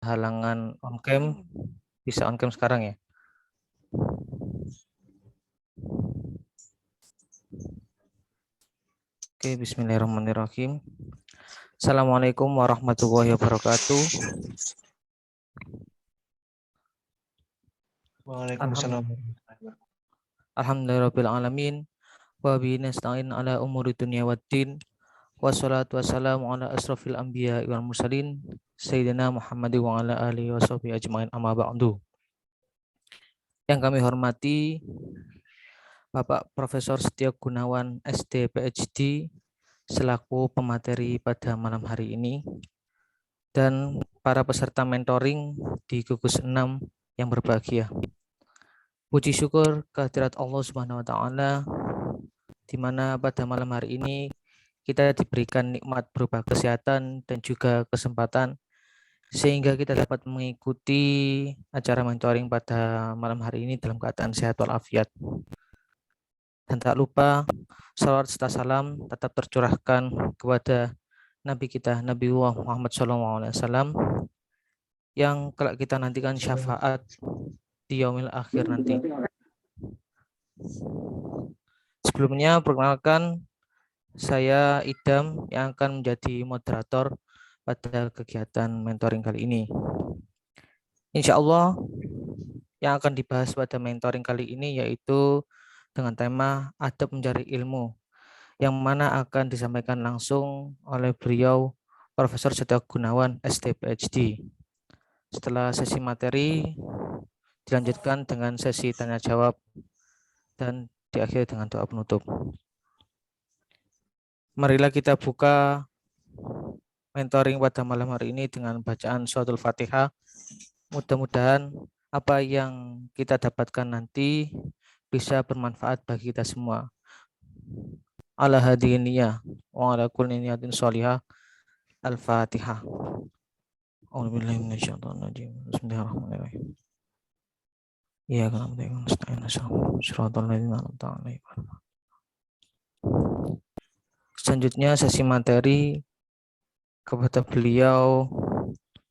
halangan on cam, bisa on cam sekarang ya. Oke, bismillahirrahmanirrahim. Assalamualaikum warahmatullahi wabarakatuh. Waalaikumsalam. Alhamdulillahirabbil alamin wa bihi nasta'in ala umuri dunya waddin. Wassalatu wassalamu ala asrofil anbiya wal mursalin sayyidina Muhammad wa ala alihi washabihi ajmain amma ba'du. Yang kami hormati Bapak Profesor Setio Gunawan SD PhD selaku pemateri pada malam hari ini dan para peserta mentoring di gugus 6 yang berbahagia. Puji syukur kehadirat Allah Subhanahu wa taala di mana pada malam hari ini kita diberikan nikmat berupa kesehatan dan juga kesempatan sehingga kita dapat mengikuti acara mentoring pada malam hari ini dalam keadaan sehat walafiat. Dan tak lupa salawat serta salam tetap tercurahkan kepada Nabi kita Nabiullah Muhammad SAW yang kelak kita nantikan syafaat di yaumil akhir nanti. Sebelumnya perkenalkan, saya Idam yang akan menjadi moderator pada kegiatan mentoring kali ini. Insya Allah yang akan dibahas pada mentoring kali ini yaitu dengan tema adab mencari ilmu, yang mana akan disampaikan langsung oleh beliau Profesor Setio Gunawan SD PhD. Setelah sesi materi dilanjutkan dengan sesi tanya jawab dan diakhiri dengan doa penutup. Marilah kita buka mentoring pada malam hari ini dengan bacaan suratul Fatihah. Mudah-mudahan apa yang kita dapatkan nanti bisa bermanfaat bagi kita semua. Ala hadirin niyah wa ala kulli niyatin sholihah. Al-Fatihah. A'udzubillahi minasyaitonir rajim. Bismillahirrahmanirrahim. Iyyaka na'budu wa nasta'in shiratal ladzina an'amta 'alaihim. Selanjutnya sesi materi kepada beliau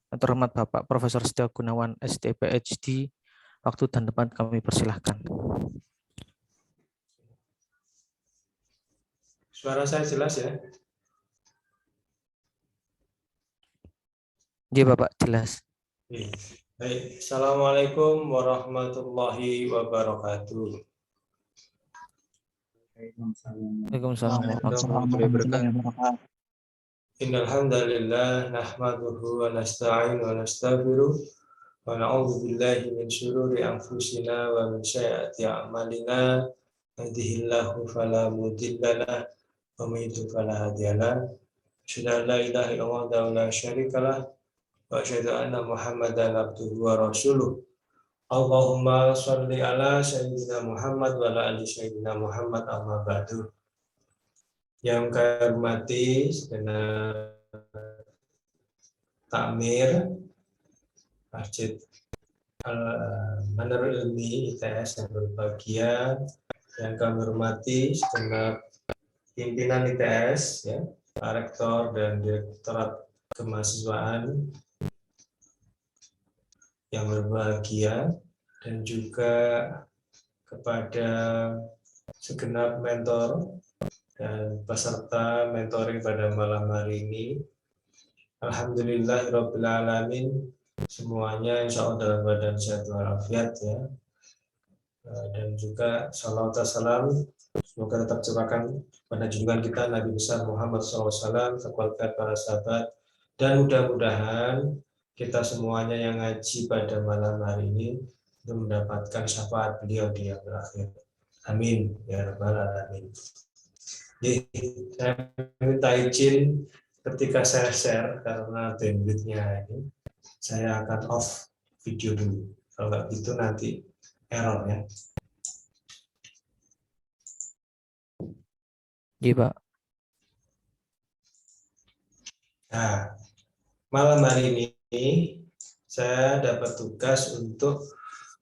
yang terhormat Bapak Profesor Setio Gunawan SD PhD. Waktu dan tempat kami persilahkan. Suara saya jelas ya? Iya Bapak, jelas. Baik. Assalamualaikum warahmatullahi wabarakatuh. Waalaikumsalam warahmatullahi wabarakatuh. Innal hamdalillah nahmaduhu wa nasta'inu wa nastaghfiruh wa na'udzu billahi min syururi anfusina wa min sayyiati a'malina. Yahdihillahu fala mudilla lahu wa may yudlil fala hadiya lahu. Asyhadu an la ilaha illallah wa la syarika lahu wa asyhadu anna Muhammadan abduhu wa rasuluh. Allahumma sholli ala sayyidina Muhammad wa ala ali sayyidina Muhammad amma ba'du. Yang kami hormati segenap takmir Masjid Al-Manarul Ilmi ITS yang berbahagia, yang kami hormati segenap pimpinan ITS, ya, Pak Rektor dan Direktorat Kemahasiswaan yang berbahagia, dan juga kepada segenap mentor dan peserta mentoring pada malam hari ini. Alhamdulillahirabbil alamin, semuanya insya Allah dalam badan sehat walafiat ya. Dan juga salawat salam semoga tetap curahkan pada junjungan kita Nabi besar Muhammad SAW, keluarga para sahabat, dan mudah-mudahan kita semuanya yang ngaji pada malam hari ini untuk mendapatkan syafaat beliau di yang terakhir. Amin ya rabbal alamin. Jadi, saya minta izin ketika saya share karena bandwidth-nya ini, saya akan off video dulu. Kalau nggak gitu nanti error ya. Iya Pak. Nah, malam hari ini saya dapat tugas untuk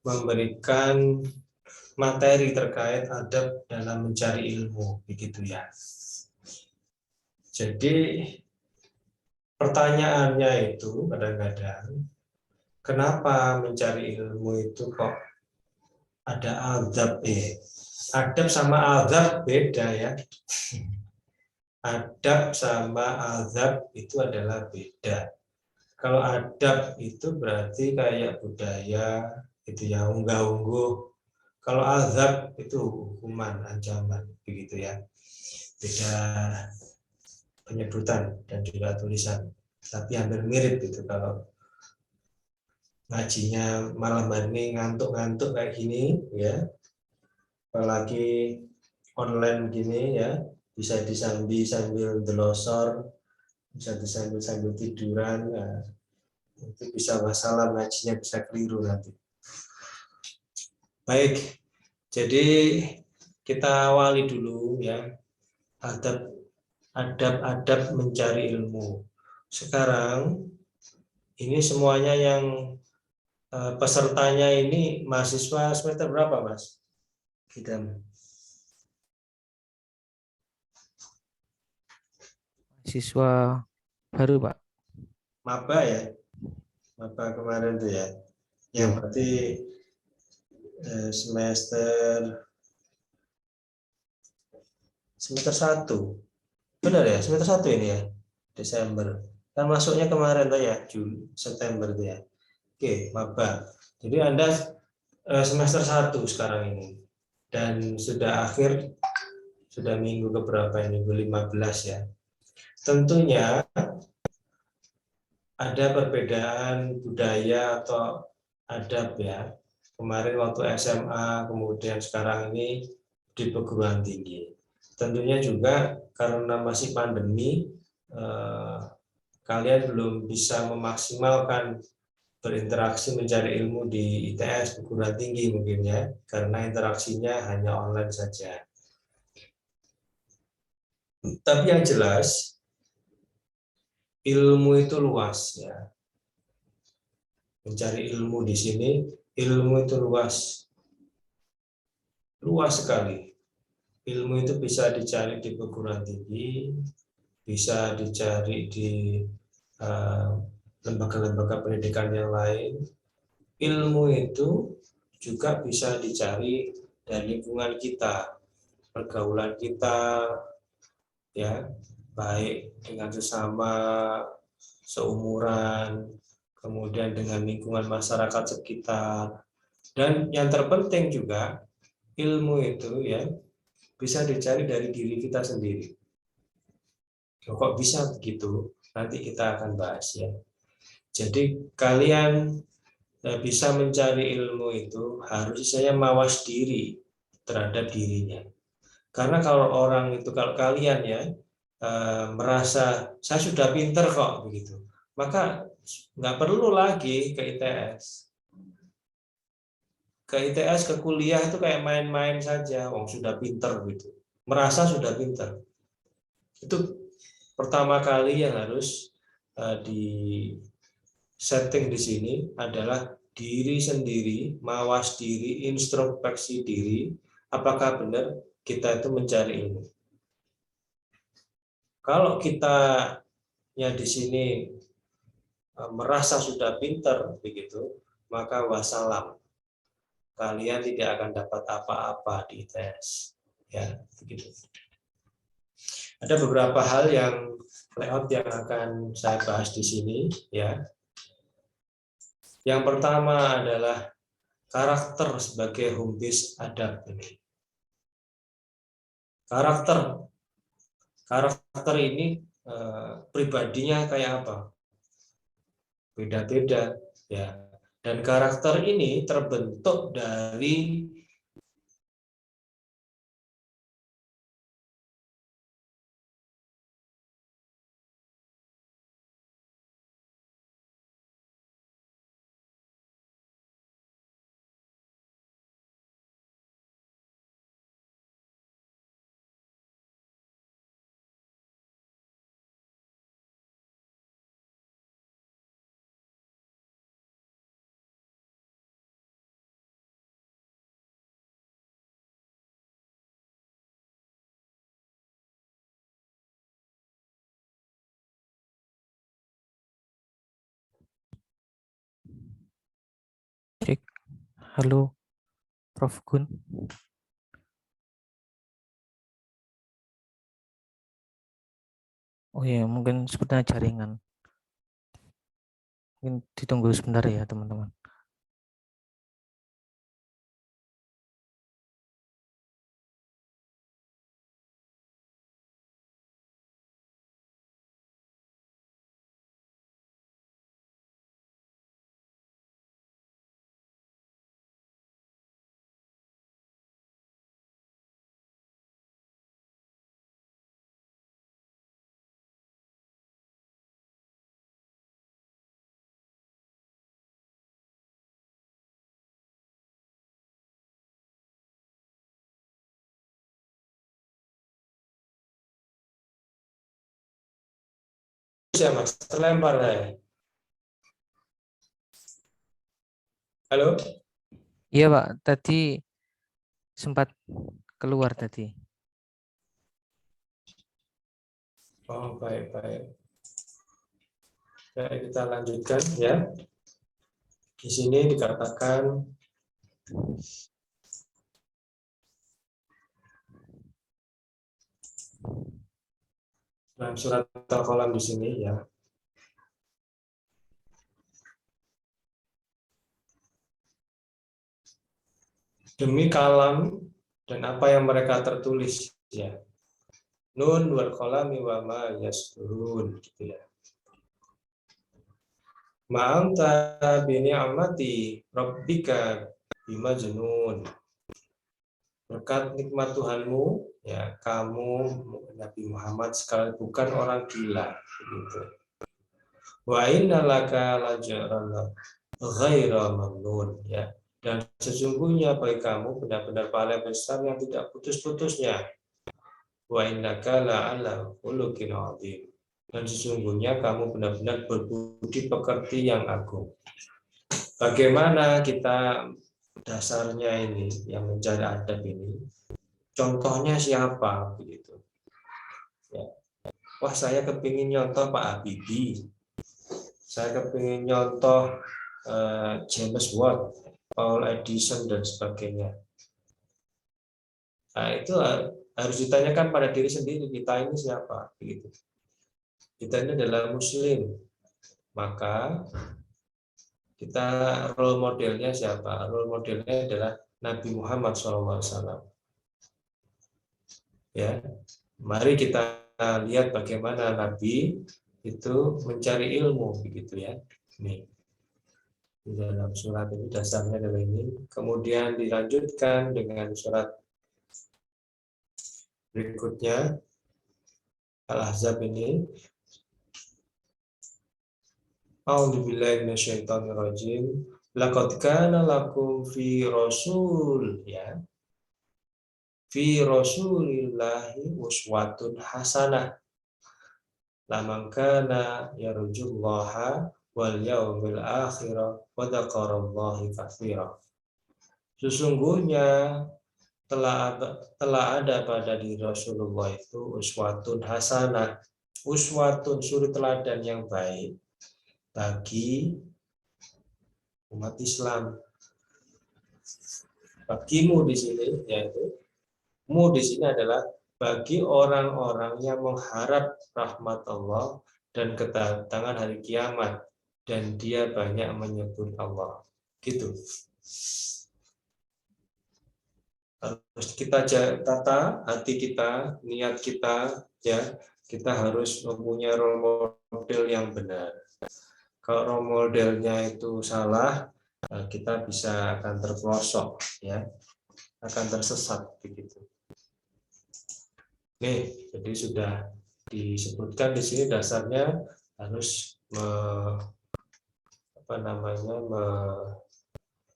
memberikan materi terkait adab dalam mencari ilmu, begitu ya. Jadi pertanyaannya itu kadang-kadang kenapa mencari ilmu itu kok ada adab adab sama azab beda ya. Adab sama azab itu adalah beda. Kalau adab itu berarti kayak budaya itu ya, unggah-ungguh. Kalau azab itu hukuman, ancaman begitu ya. Beda penyebutan dan juga tulisan. Tapi hampir mirip gitu kalau ngajinya malam hari ini ngantuk-ngantuk kayak gini ya. Apalagi online gini ya, bisa disambi sambil delosor, bisa disambil sambil tiduran, ya. Itu bisa masalah ngajinya bisa keliru nanti. Baik, jadi kita awali dulu ya, adab mencari ilmu. Sekarang ini semuanya yang pesertanya ini mahasiswa semester berapa, Mas? Kita Siswa baru, Pak. maba ya, maba kemarin tuh ya. Yang Ya, berarti semester semester 1. Benar ya, semester 1 ini ya. Desember. Kan masuknya kemarin tuh ya, Juli, September tuh ya. Oke, maba. Jadi Anda semester 1 sekarang ini. Dan sudah akhir, sudah minggu keberapa ini, minggu 15 ya. Tentunya ada perbedaan budaya atau adab ya. Kemarin waktu SMA, kemudian sekarang ini di perguruan tinggi. Tentunya juga karena masih pandemi, kalian belum bisa memaksimalkan berinteraksi mencari ilmu di ITS perguruan tinggi mungkin ya, karena interaksinya hanya online saja. Tapi yang jelas ilmu itu luas ya. Mencari ilmu di sini, ilmu itu luas. Luas sekali. Ilmu itu bisa dicari di perguruan tinggi, bisa dicari di lembaga-lembaga pendidikan yang lain. Ilmu itu juga bisa dicari dari lingkungan kita, pergaulan kita, ya, baik dengan sesama seumuran, kemudian dengan lingkungan masyarakat sekitar, dan yang terpenting juga ilmu itu ya bisa dicari dari diri kita sendiri. Kok bisa begitu? Nanti kita akan bahas ya. Jadi kalian bisa mencari ilmu itu harus saya mawas diri terhadap dirinya. Karena kalau orang itu, kalau kalian ya merasa saya sudah pinter kok begitu, maka nggak perlu lagi ke ITS. Ke ITS, ke kuliah itu kayak main-main saja, wong sudah pinter gitu. Merasa sudah pinter. Itu pertama kali yang harus di setting di sini adalah diri sendiri, mawas diri, introspeksi diri, apakah benar kita itu mencari ilmu. Kalau kita yang di sini merasa sudah pintar begitu, maka wassalam, kalian tidak akan dapat apa-apa di tes, ya begitu. Ada beberapa hal yang layout yang akan saya bahas di sini, ya. Yang pertama adalah karakter sebagai home base adab ini. Karakter ini pribadinya kayak apa? Beda-beda ya. Dan karakter ini terbentuk dari Halo, Prof. Gun. Oh iya, mungkin sepertinya jaringan. Mungkin ditunggu sebentar ya, teman-teman. Ya Mas, terlempar saya. Halo? Iya, Pak. Tadi sempat keluar tadi. Oh, baik-baik. Baik, kita lanjutkan ya. Di sini dikatakan dalam surat Al-Qalam di sini ya. Demi kalam dan apa yang mereka tertulis ya. Nun wal qalami wa ma yasturun gitu ya. Ma'anta bi ni'mati rabbika bimajnun. Berkat nikmat Tuhanmu ya kamu Nabi Muhammad sekali bukan orang gila gitu. Wa innalaka lajran ghaira mamnun ya. Dan sesungguhnya bagi kamu benar-benar pahala besar yang tidak putus-putusnya. Wa innaka la'ala khuluqin 'adzim. Dan sesungguhnya kamu benar-benar berbudi pekerti yang agung. Bagaimana kita dasarnya ini yang mencari adab ini? Contohnya siapa begitu? Ya. Wah, saya kepingin nyontoh Pak Habibie. Saya kepingin nyontoh James Watt, Paul Edison dan sebagainya. Nah, itu harus ditanyakan pada diri sendiri, kita ini siapa begitu. Kita ini adalah muslim. Maka kita role modelnya siapa? Role modelnya adalah Nabi Muhammad SAW. Ya, mari kita lihat bagaimana Nabi itu mencari ilmu begitu ya. Nih, di dalam surat ini dasarnya adalah ini. Kemudian dilanjutkan dengan surat berikutnya Al-Ahzab ini. A'udzubillahi minasyaitonirrajim. Laqad kana lakum fi rasul ya. Fi rasulillahi uswatun hasanah. Laman kana yarjullaha wal yaumil akhir wa dzakarallahi katsira. Sesungguhnya telah ada pada diri Rasulullah itu uswatun hasanah. Uswatun suri teladan yang baik bagi umat Islam. Bagimu di sini yaitu mu di sini adalah bagi orang-orang yang mengharap rahmat Allah dan kedatangan hari kiamat dan dia banyak menyebut Allah. Gitu. Harus kita tata hati kita, niat kita ya. Kita harus mempunyai role model yang benar. Kalau role modelnya itu salah, kita bisa akan terpelosok ya. Akan tersesat begitu. Nih, jadi sudah disebutkan di sini dasarnya harus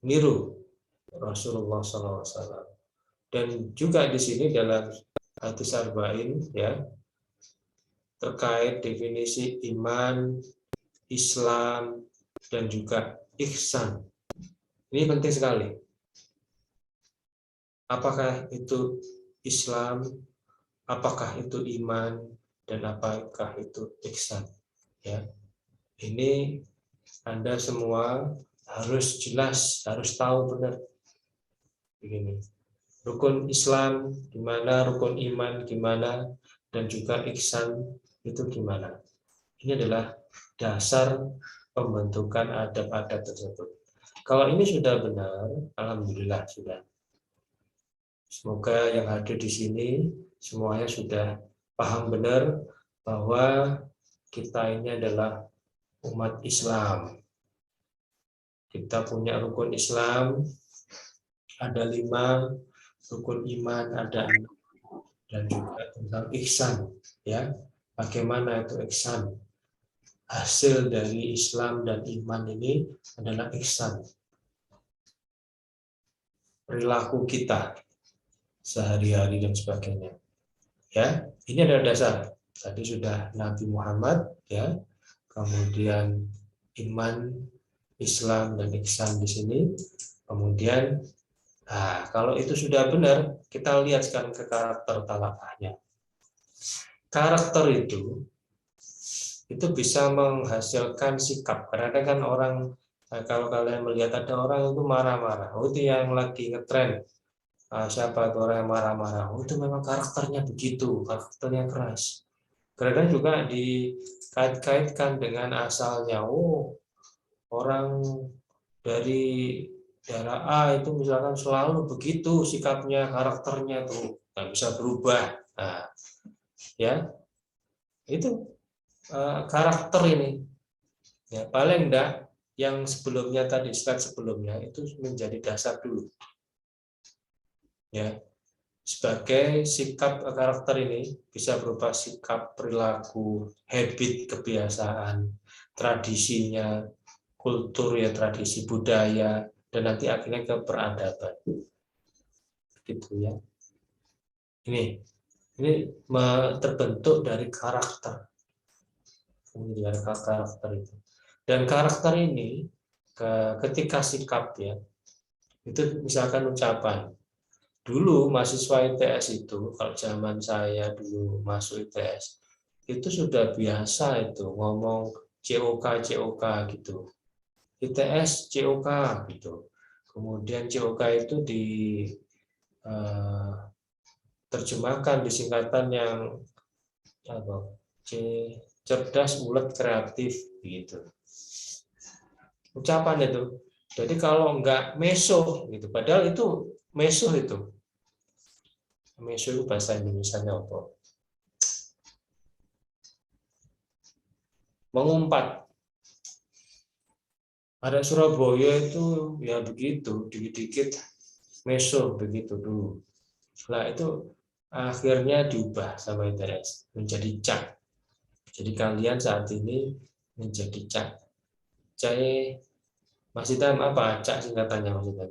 meniru Rasulullah SAW. Dan juga di sini dalam hadis arba'in ya terkait definisi iman, Islam dan juga ihsan. Ini penting sekali. Apakah itu Islam? Apakah itu iman dan apakah itu ihsan? Ya, ini Anda semua harus jelas, harus tahu benar. Begini, rukun Islam gimana, rukun iman gimana, dan juga ihsan itu gimana. Ini adalah dasar pembentukan adab-adab tersebut. Kalau ini sudah benar, alhamdulillah sudah. Semoga yang hadir di sini semuanya sudah paham benar bahwa kita ini adalah umat Islam. Kita punya rukun Islam, ada 5, rukun iman ada 6, dan juga tentang ihsan. Ya, bagaimana itu ihsan? Hasil dari Islam dan iman ini adalah ihsan. Perilaku kita sehari-hari dan sebagainya. Ya, ini adalah dasar. Tadi sudah Nabi Muhammad, ya, kemudian iman, Islam dan ihsan di sini. Kemudian, kalau itu sudah benar, kita lihat sekarang ke karakter talaqahnya. Karakter itu bisa menghasilkan sikap. Karena kan orang, kalau kalian melihat ada orang itu marah-marah, itu yang lagi ngetren. Siapa itu orang yang marah-marah? Itu memang karakternya begitu, karakternya keras. Kadang juga dikait-kaitkan dengan asalnya. Orang dari daerah A itu misalkan selalu begitu sikapnya, karakternya tuh nggak bisa berubah. Ya, itu karakter ini. Ya, paling enggak yang sebelumnya tadi, slide sebelumnya itu menjadi dasar dulu. Ya, sebagai sikap karakter ini bisa berupa sikap, perilaku, habit, kebiasaan, tradisinya, kultur ya, tradisi budaya, dan nanti akhirnya ke peradaban. Gitu ya. Ini terbentuk dari karakter. Ini dari karakter itu. Dan karakter ini ketika sikap ya, itu misalkan ucapan. Dulu mahasiswa ITS itu, kalau zaman saya dulu masuk ITS, itu sudah biasa itu ngomong COK gitu. ITS COK gitu. Kemudian COK itu terjemahkan di singkatan yang cerdas, ulet, kreatif gitu. Ucapan itu. Jadi kalau enggak meso gitu, padahal itu meso itu. Meso itu bahasa Indonesianya apa? Mengumpat. Ada Surabaya itu ya begitu, dikit-dikit meso begitu dulu. Setelah itu akhirnya diubah sama ITS menjadi cak. Jadi kalian saat ini menjadi cak. Cak Mas Hitam apa? Cak singkatannya Mas Hitam?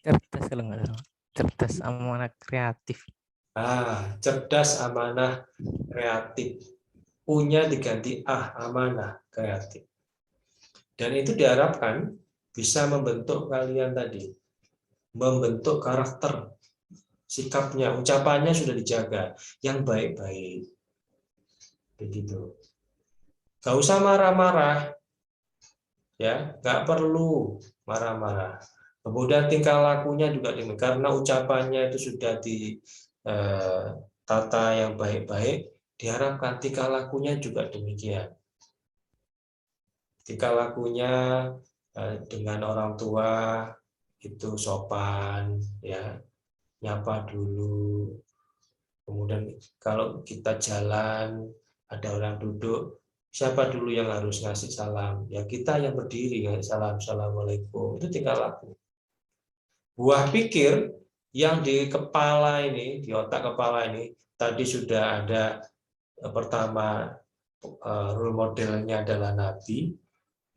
Cerdas kalau nggak salah. Cerdas, amanah, kreatif. Cerdas, amanah, kreatif. U-nya diganti amanah, kreatif. Dan itu diharapkan bisa membentuk kalian tadi, membentuk karakter, sikapnya, ucapannya sudah dijaga, yang baik-baik. Begitu. Gak usah marah-marah, ya, gak perlu marah-marah. Kemudian tingkah lakunya juga karena ucapannya itu sudah ditata yang baik-baik, diharapkan tingkah lakunya juga demikian. Tingkah lakunya dengan orang tua itu sopan, ya, nyapa dulu. Kemudian kalau kita jalan, ada orang duduk, siapa dulu yang harus ngasih salam? Ya kita yang berdiri ngasih salam, assalamualaikum. Itu tingkah laku. Buah pikir yang di kepala ini, di otak kepala ini, tadi sudah ada pertama role modelnya adalah Nabi,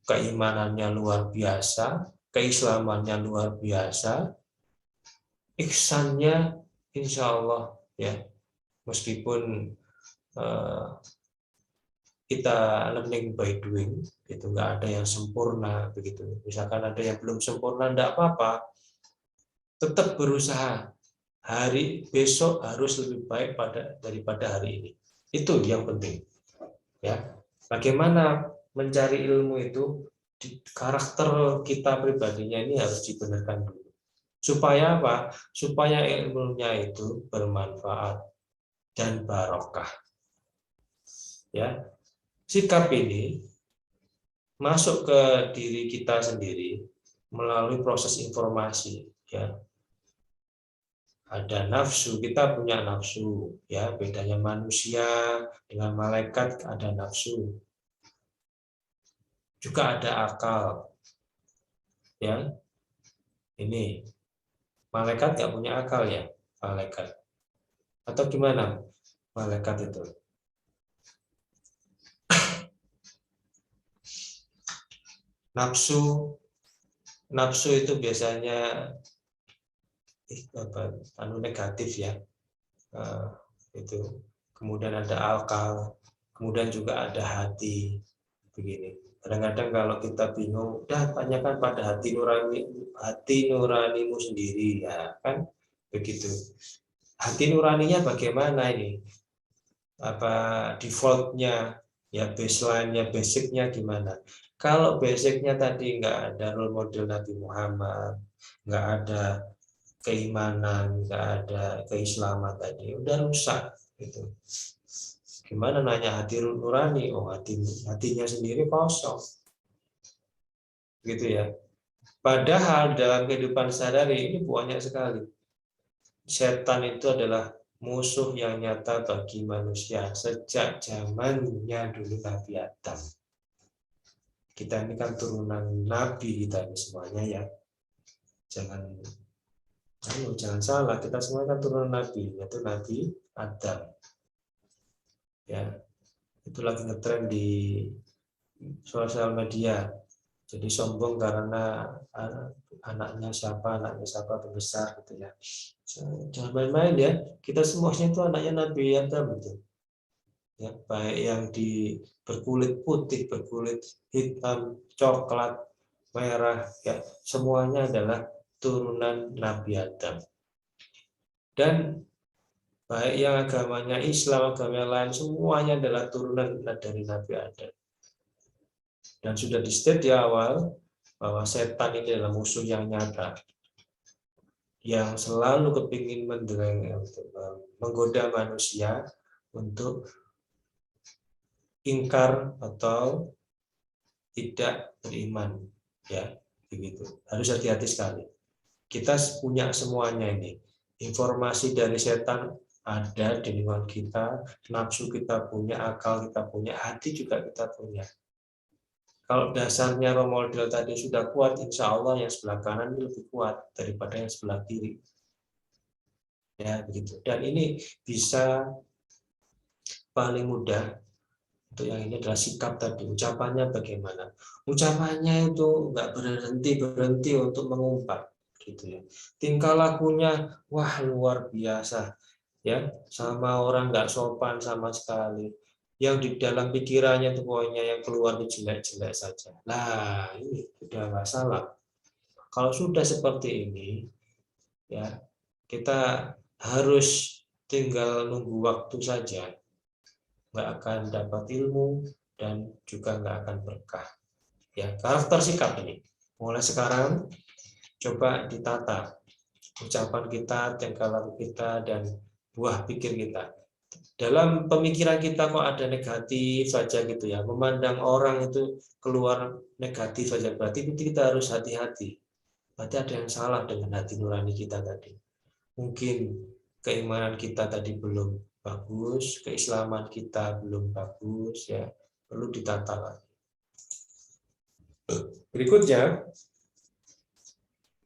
keimanannya luar biasa, keislamannya luar biasa, ihsannya insya Allah ya, meskipun kita learning by doing, itu nggak ada yang sempurna begitu. Misalkan ada yang belum sempurna, enggak apa-apa, tetap berusaha. Hari besok harus lebih baik daripada hari ini. Itu yang penting. Ya, bagaimana mencari ilmu itu karakter kita pribadinya ini harus dibenarkan dulu. Supaya apa? Supaya ilmunya itu bermanfaat dan barokah. Ya, sikap ini masuk ke diri kita sendiri melalui proses informasi. Ya, ada nafsu, kita punya nafsu. Ya, bedanya manusia dengan malaikat ada nafsu. Juga ada akal. Ya, ini malaikat nggak punya akal ya, malaikat. Atau gimana malaikat itu? Nafsu itu biasanya negatif ya. Itu. Kemudian ada akal, kemudian juga ada hati. Begini. Kadang-kadang kalau kita bingung, tanyakan pada hati nuranimu sendiri ya kan, begitu. Hati nuraninya bagaimana ini? Apa defaultnya, ya baseline-nya, basicnya gimana? Kalau basicnya tadi nggak ada role model Nabi Muhammad, nggak ada keimanan, nggak ada keislaman tadi, udah rusak gitu. Gimana nanya hati nurani? Oh, hatinya sendiri kosong, gitu ya. Padahal dalam kehidupan sehari-hari ini banyak sekali. Setan itu adalah musuh yang nyata bagi manusia sejak zamannya dulu Nabi Adam. Kita ini kan turunan Nabi kita ini semuanya ya. Jangan salah, kita semua kan turunan Nabi, yaitu Nabi Adam. Ya, itu lagi ngetren di sosial media. Jadi sombong karena anaknya siapa besar gitu ya. Jangan main-main ya. Kita semuanya itu anaknya Nabi Adam gitu. Ya, baik yang berkulit putih, berkulit hitam, coklat, merah, ya semuanya adalah turunan Nabi Adam. Dan baik yang agamanya Islam, agama yang lain, semuanya adalah turunan dari Nabi Adam. Dan sudah di-state di awal bahwa setan ini adalah musuh yang nyata, yang selalu kepingin menggoda manusia untuk ingkar atau tidak beriman, ya begitu. Harus hati-hati sekali. Kita punya semuanya ini. Informasi dari setan ada di lingkungan kita, nafsu kita punya, akal kita punya, hati juga kita punya. Kalau dasarnya role model tadi sudah kuat, insya Allah yang sebelah kanan lebih kuat daripada yang sebelah kiri. Ya begitu. Dan ini bisa paling mudah untuk yang ini adalah sikap tadi. Ucapannya bagaimana? Ucapannya itu nggak berhenti untuk mengumpat, gitu ya. Tingkah lakunya, wah luar biasa, ya sama orang nggak sopan sama sekali. Yang di dalam pikirannya itu pokoknya yang keluar itu jelek-jelek saja. Nah, ini sudah masalah. Kalau sudah seperti ini, ya kita harus tinggal nunggu waktu saja. Nggak akan dapat ilmu dan juga nggak akan berkah. Ya, karakter sikap ini. Mulai sekarang coba ditata ucapan kita, tingkah laku kita, dan buah pikir kita. Dalam pemikiran kita kok ada negatif saja gitu ya, memandang orang itu keluar negatif saja, berarti kita harus hati-hati. Berarti ada yang salah dengan hati nurani kita tadi. Mungkin keimanan kita tadi belum bagus, keislaman kita belum bagus, ya perlu ditata lagi. Berikutnya,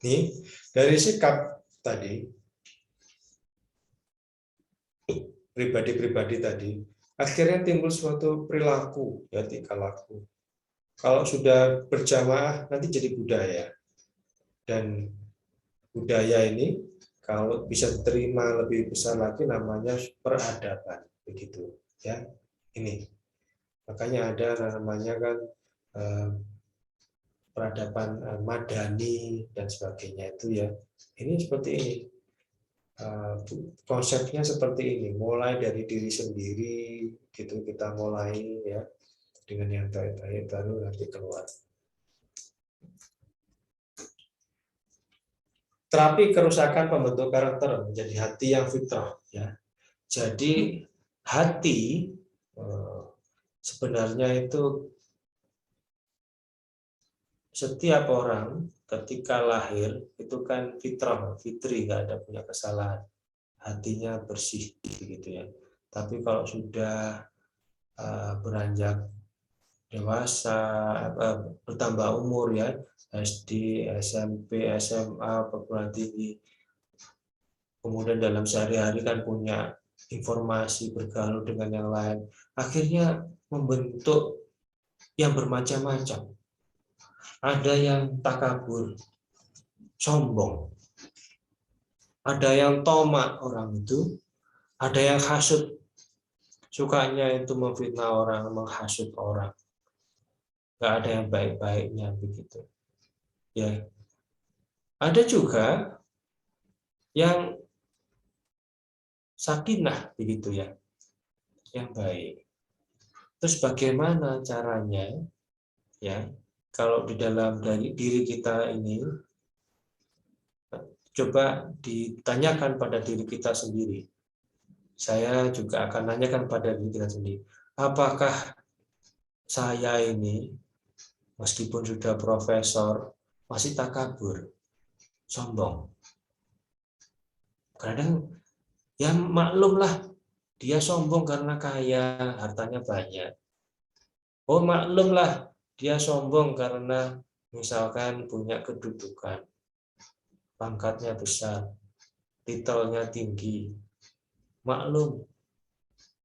nih dari sikap tadi, pribadi-pribadi tadi, akhirnya timbul suatu perilaku, ya tingkah laku. Kalau sudah berjamaah, nanti jadi budaya. Dan budaya ini, kalau bisa diterima lebih besar lagi, namanya peradaban. Begitu, ya. Ini. Makanya ada namanya kan peradaban madani dan sebagainya itu ya. Ini seperti ini. Konsepnya seperti ini, mulai dari diri sendiri gitu, kita mulai ya, dengan yang baik-baik baru nanti keluar. Terapi kerusakan pembentuk karakter menjadi hati yang fitrah, ya. Jadi hati sebenarnya itu setiap orang ketika lahir itu kan fitrah, fitri, nggak ada punya kesalahan, hatinya bersih begitu ya. Tapi kalau sudah beranjak dewasa, bertambah umur ya, SD, SMP, SMA, perguruan tinggi, kemudian dalam sehari-hari kan punya informasi, bergaul dengan yang lain, akhirnya membentuk yang bermacam-macam. Ada yang takabur, sombong, ada yang tomak orang itu, ada yang hasud, sukanya itu memfitnah orang, menghasut orang. Nggak ada yang baik-baiknya begitu. Ya, ada juga yang sakinah begitu ya, yang baik. Terus bagaimana caranya ya? Kalau di dalam diri kita ini, coba ditanyakan pada diri kita sendiri. Saya juga akan tanyakan pada diri kita sendiri. Apakah saya ini, meskipun sudah profesor, masih takabur, sombong? Kadang ya maklumlah, dia sombong karena kaya, hartanya banyak. Oh maklumlah, dia sombong karena misalkan punya kedudukan, pangkatnya besar, titelnya tinggi. Maklum,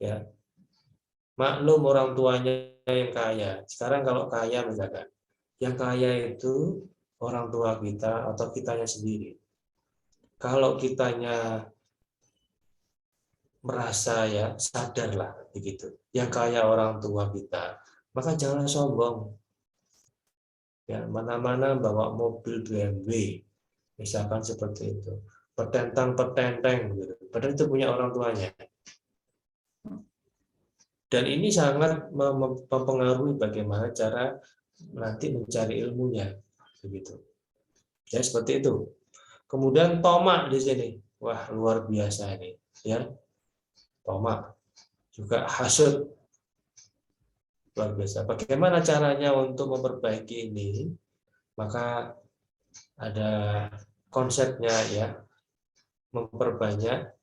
ya, maklum orang tuanya yang kaya. Sekarang kalau kaya misalkan, yang kaya itu orang tua kita atau kitanya sendiri. Kalau kitanya merasa ya sadarlah begitu, yang kaya orang tua kita, maka jangan sombong. Ya, mana-mana bawa mobil BMW, misalkan seperti itu, petentang-petenteng, gitu. Padahal itu punya orang tuanya. Dan ini sangat mempengaruhi bagaimana cara nanti mencari ilmunya, begitu. Ya seperti itu. Kemudian tomak di sini, wah luar biasa ini, ya. Tomak, juga hasud, luar biasa. Bagaimana caranya untuk memperbaiki ini? Maka ada konsepnya ya, memperbanyak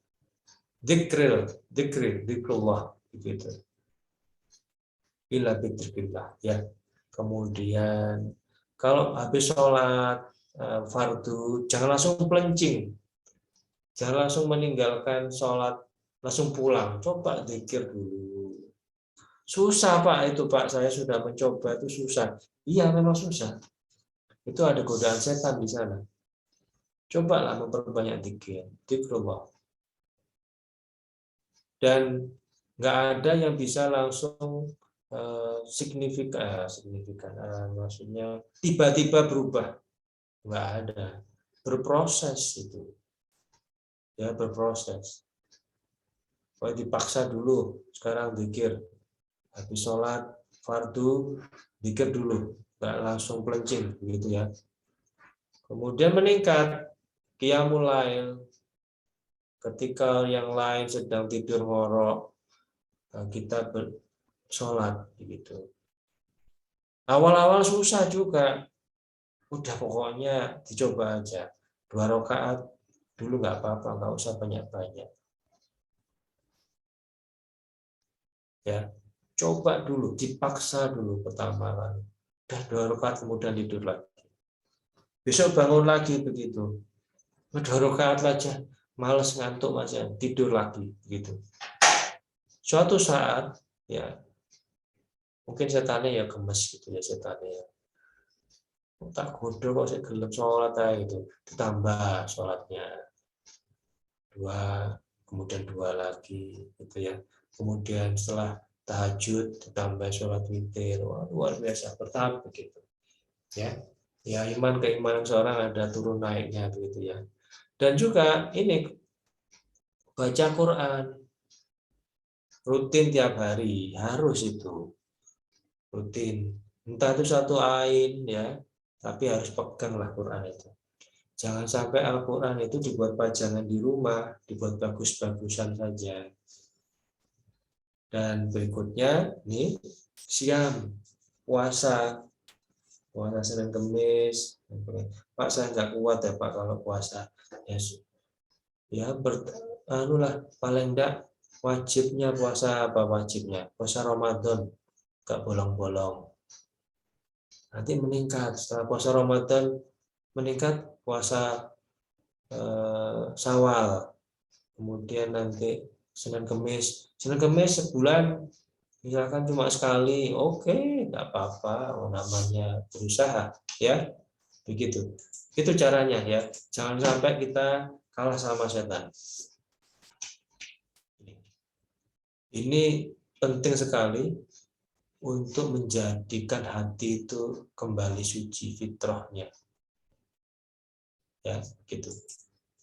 zikrullah begitu. Bila dzikrillah ya. Kemudian kalau habis sholat fardu jangan langsung pelencing. Jangan langsung meninggalkan sholat langsung pulang. Coba zikir dulu. Susah Pak itu Pak, saya sudah mencoba itu susah. Iya memang susah. Itu ada godaan setan di sana. Cobalah memperbanyak zikrullah. Dan nggak ada yang bisa langsung signifikan, maksudnya tiba-tiba berubah, nggak ada, berproses itu, ya berproses. Kalau dipaksa dulu, sekarang zikir, habis sholat fardu zikir dulu, nggak langsung pelencing, begitu ya. Kemudian meningkat qiyamul lail, ketika yang lain sedang tidur ngorok, kita sholat begitu. Awal-awal susah juga, udah pokoknya dicoba aja 2 rakaat dulu nggak apa-apa, nggak usah banyak-banyak. Ya, coba dulu, dipaksa dulu pertama kali. Udah 2 rakaat kemudian tidur lagi. Besok bangun lagi begitu. 2 rakaat aja, males ngantuk aja, tidur lagi begitu. Suatu saat ya mungkin setannya ya gemes gitu ya, setannya ya. Tak godo kok saya gelem sholat aja gitu. Ditambah sholatnya 2, kemudian 2 lagi gitu ya. Kemudian setelah tahajud ditambah sholat witir. Wah, luar biasa, bertahap begitu. Ya. Ya keimanan seorang ada turun naiknya begitu ya. Dan juga ini baca Quran rutin tiap hari, harus itu. rutin. Entah itu satu ain ya, tapi harus peganglah Quran itu. Jangan sampai Al-Quran itu dibuat pajangan di rumah, dibuat bagus-bagusan saja. Dan berikutnya, nih, siam, puasa Senin Kemis. Pak, saya nggak kuat ya Pak kalau puasa. Ya, anulah paling enggak wajibnya puasa apa wajibnya? Puasa Ramadan, nggak bolong-bolong. Nanti meningkat setelah puasa Ramadan, meningkat puasa Syawal, kemudian nanti Senin Kemis sebulan misalkan cuma sekali, oke, nggak apa-apa, namanya berusaha ya, begitu. Itu caranya ya, jangan sampai kita kalah sama setan. Ini penting sekali untuk menjadikan hati itu kembali suci fitrahnya, ya gitu.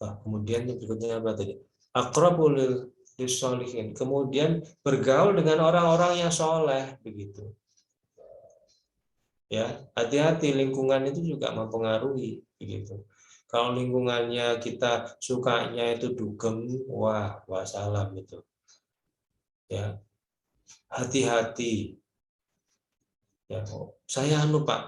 Nah, kemudian berikutnya apa tadi? Aqrabul lisholihin. Kemudian bergaul dengan orang-orang yang soleh, begitu. Ya, hati-hati, lingkungan itu juga mempengaruhi, begitu. Kalau lingkungannya kita sukanya itu dugem, wah salam itu. Ya, hati-hati. Ya, saya Pak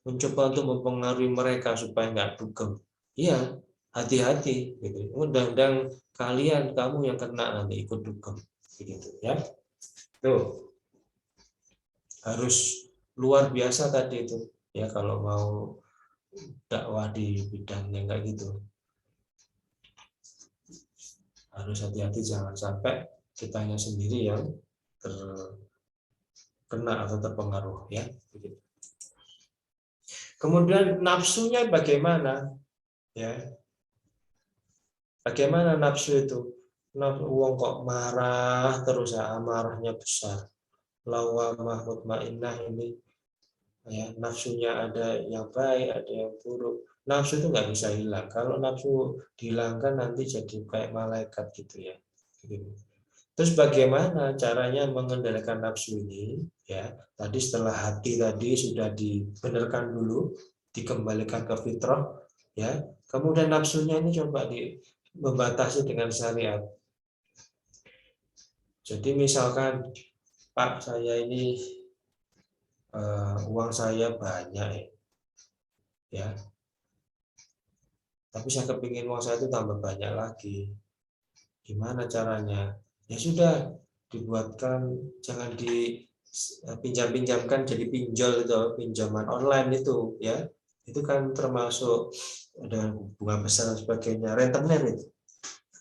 mencoba untuk mempengaruhi mereka supaya nggak dugem. Iya, hati-hati gitu. Undang-undang kamu yang kena nanti ikut dugem begitu ya. Tuh. Harus luar biasa tadi itu ya kalau mau dakwah di bidang yang kayak gitu. Harus hati-hati jangan sampai kitanya sendiri yang terkena atau terpengaruh ya begitu. Kemudian nafsunya bagaimana? Ya. Bagaimana nafsu itu? Uang kok marah terus ya, amarahnya besar. Lawamah mutmainnah ini ya, nafsunya ada yang baik, ada yang buruk. Nafsu itu nggak bisa hilang. Kalau nafsu dihilangkan nanti jadi kayak malaikat gitu ya. Terus bagaimana caranya mengendalikan nafsu ini? Ya, tadi setelah hati tadi sudah dibenarkan dulu, dikembalikan ke fitrah, ya. Kemudian nafsunya ini coba membatasi dengan syariat. Jadi misalkan, Pak, saya ini uang saya banyak ya, tapi saya kepingin uang saya itu tambah banyak lagi. Gimana caranya? Ya sudah, dibuatkan, jangan dipinjam-pinjamkan jadi pinjol itu, pinjaman online itu ya. Itu kan termasuk dengan bunga besar dan sebagainya, rentenir itu.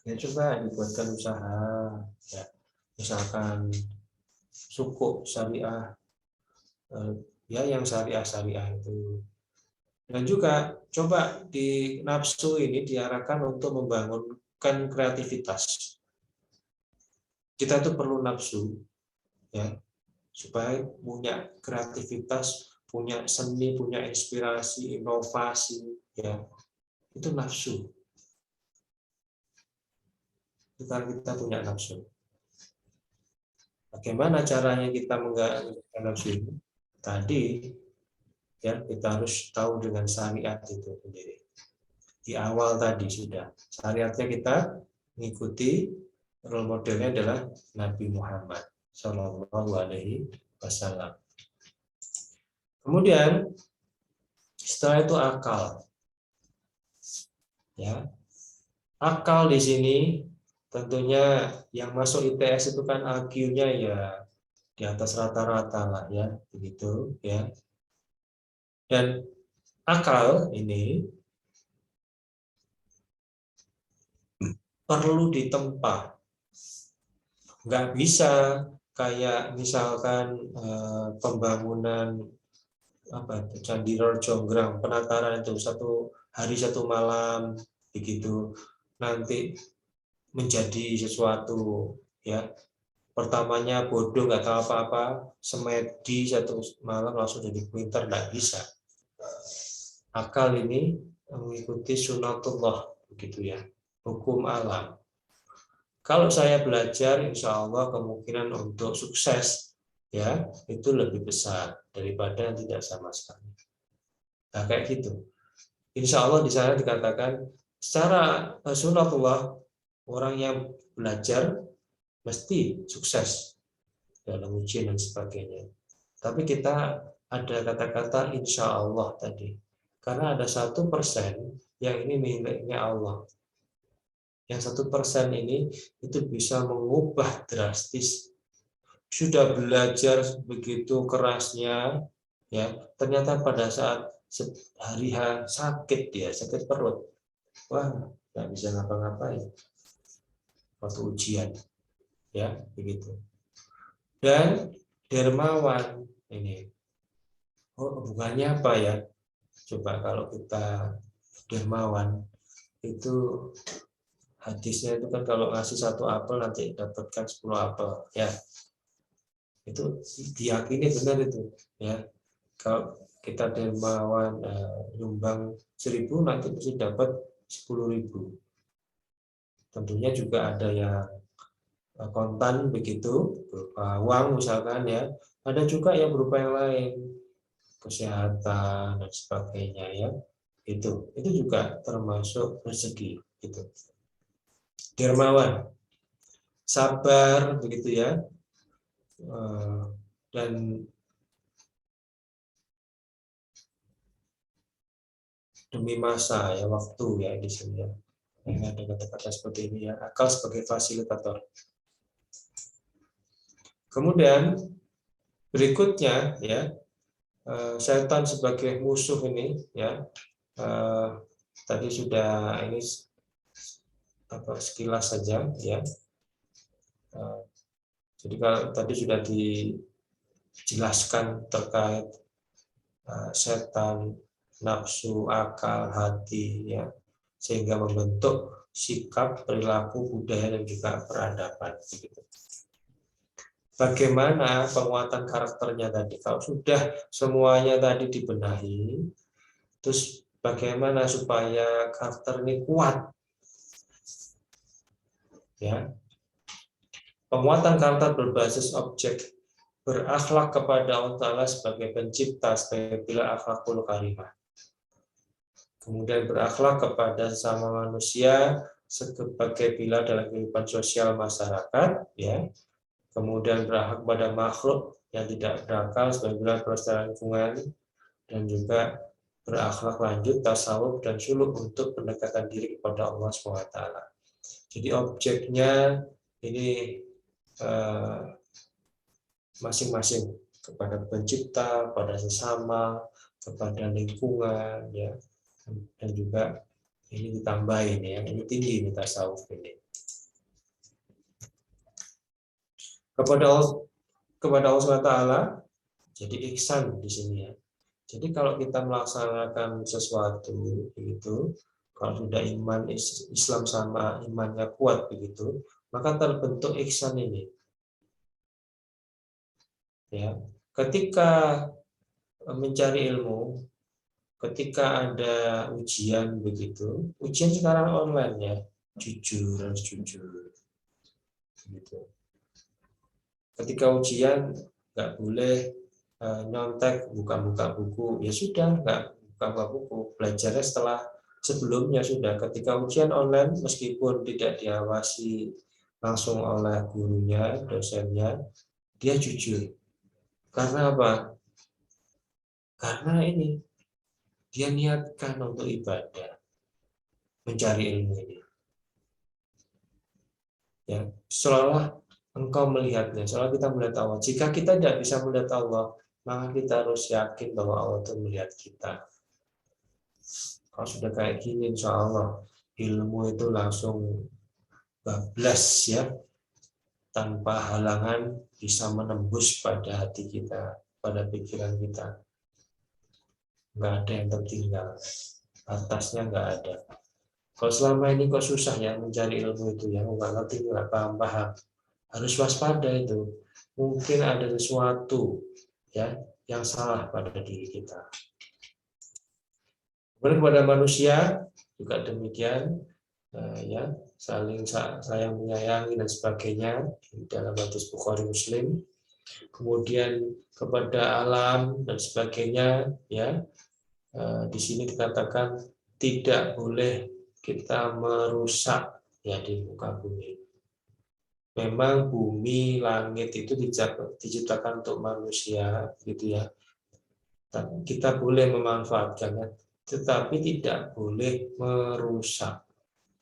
Ya coba dibuatkan usaha ya. Misalkan sukuk syariah ya, yang syariah itu. Dan juga coba di nafsu ini diarahkan untuk membangunkan kreativitas. Kita tuh perlu nafsu ya, supaya punya kreativitas, punya seni, punya inspirasi, inovasi ya. Itu nafsu. Itu karena kita punya nafsu. Bagaimana caranya kita menggerakkan nafsu ini? Tadi ya, kita harus tahu dengan syariat itu sendiri. Di awal tadi sudah syariatnya, kita mengikuti role modelnya adalah Nabi Muhammad Shallallahu Alaihi Wasallam. Kemudian setelah itu akal, ya, akal di sini tentunya yang masuk ITS itu kan IQ-nya ya di atas rata-rata lah ya, begitu ya. Dan akal ini perlu ditempa, nggak bisa kayak misalkan pembangunan apa Candi Jonggrang, penataran itu 1 hari 1 malam begitu, nanti menjadi sesuatu ya. Pertamanya bodoh nggak tahu apa-apa, semedi 1 malam langsung jadi pintar, nggak bisa. Akal ini mengikuti sunatullah begitu ya, hukum alam. Kalau saya belajar, insya Allah kemungkinan untuk sukses ya itu lebih besar daripada yang tidak sama sekali. Nah kayak gitu. Insya Allah di sana dikatakan secara sunatullah orang yang belajar mesti sukses dalam ujian dan sebagainya. Tapi kita ada kata-kata insya Allah tadi, karena ada 1% yang ini miliknya Allah. Yang 1% ini itu bisa mengubah drastis. Sudah belajar begitu kerasnya, ya ternyata pada saat hari sakit dia sakit perut, wah nggak bisa ngapa-ngapain waktu ujian, ya begitu. Dan dermawan ini, hubungannya apa ya? Coba kalau kita dermawan itu hadisnya itu kan kalau ngasih 1 apel nanti dapatkan 10 apel, ya itu diyakini benar itu, ya. Kalau kita dermawan nyumbang 1.000 nanti mesti dapat 10.000. Tentunya juga ada yang kontan begitu berupa uang misalkan, ya. Ada juga yang berupa yang lain, kesehatan dan sebagainya, ya. Itu juga termasuk rezeki gitu. Dermawan, sabar begitu ya. Dan demi masa ya, waktu ya di sini ya. Ada kata-kata seperti ini ya, akal sebagai fasilitator. Kemudian berikutnya ya, setan sebagai musuh ini ya, tadi sudah ini sekilas saja ya. Jadi kalau tadi sudah dijelaskan terkait setan, nafsu, akal, hati ya, sehingga membentuk sikap, perilaku, budaya dan juga peradaban begitu. Bagaimana penguatan karakternya tadi? Kalau sudah semuanya tadi dibenahi, terus bagaimana supaya karakter ini kuat? Ya. Penguatan karakter berbasis objek, berakhlak kepada Allah Ta'ala sebagai pencipta, sebagai bila akhlakul karimah. Kemudian berakhlak kepada sesama manusia sebagai bila dalam kehidupan sosial masyarakat, ya. Kemudian berakhlak kepada makhluk yang tidak berakal sebagai bila pelestarian lingkungan, dan juga berakhlak lanjut, tasawuf dan suluk untuk pendekatan diri kepada Allah SWT. Jadi objeknya ini masing-masing, kepada pencipta, pada sesama, kepada lingkungan, ya, dan juga ini ditambahin ya, ini tinggi ini tasawuf ini. Kepada Allah SWT, jadi ihsan di sini ya. Jadi kalau kita melaksanakan sesuatu begitu, kalau sudah iman Islam sama imannya kuat begitu, maka terbentuk ihsan ini. Ya, ketika mencari ilmu, ketika ada ujian begitu, ujian sekarang online ya, jujur harus jujur. Gitu. Ketika ujian nggak boleh nyontek, buka-buka buku, ya sudah nggak buka-buka buku, belajarnya setelah sebelumnya sudah. Ketika ujian online, meskipun tidak diawasi langsung oleh gurunya, dosennya, dia jujur. Karena apa? Karena ini dia niatkan untuk ibadah, mencari ilmu ini. Ya, seolah engkau melihatnya, seolah kita melihat Allah. Jika kita tidak bisa melihat Allah, maka kita harus yakin bahwa Allah itu melihat kita. Kalau sudah kayak gini, insya Allah ilmu itu langsung bablas ya, tanpa halangan bisa menembus pada hati kita, pada pikiran kita. Nggak ada yang tertinggal, atasnya nggak ada. Kalau selama ini kok susah ya mencari ilmu itu ya, nggak ngerti, nggak paham, harus waspada itu. Mungkin ada sesuatu ya yang salah pada diri kita. Kemudian kepada manusia juga demikian, ya, saling sayang menyayangi dan sebagainya dalam hadis Bukhari Muslim. kemudian kepada alam dan sebagainya, ya. Di sini dikatakan tidak boleh kita merusak ya di muka bumi. Memang bumi, langit itu diciptakan untuk manusia, gitu ya. Kita boleh memanfaatkannya, tetapi tidak boleh merusak.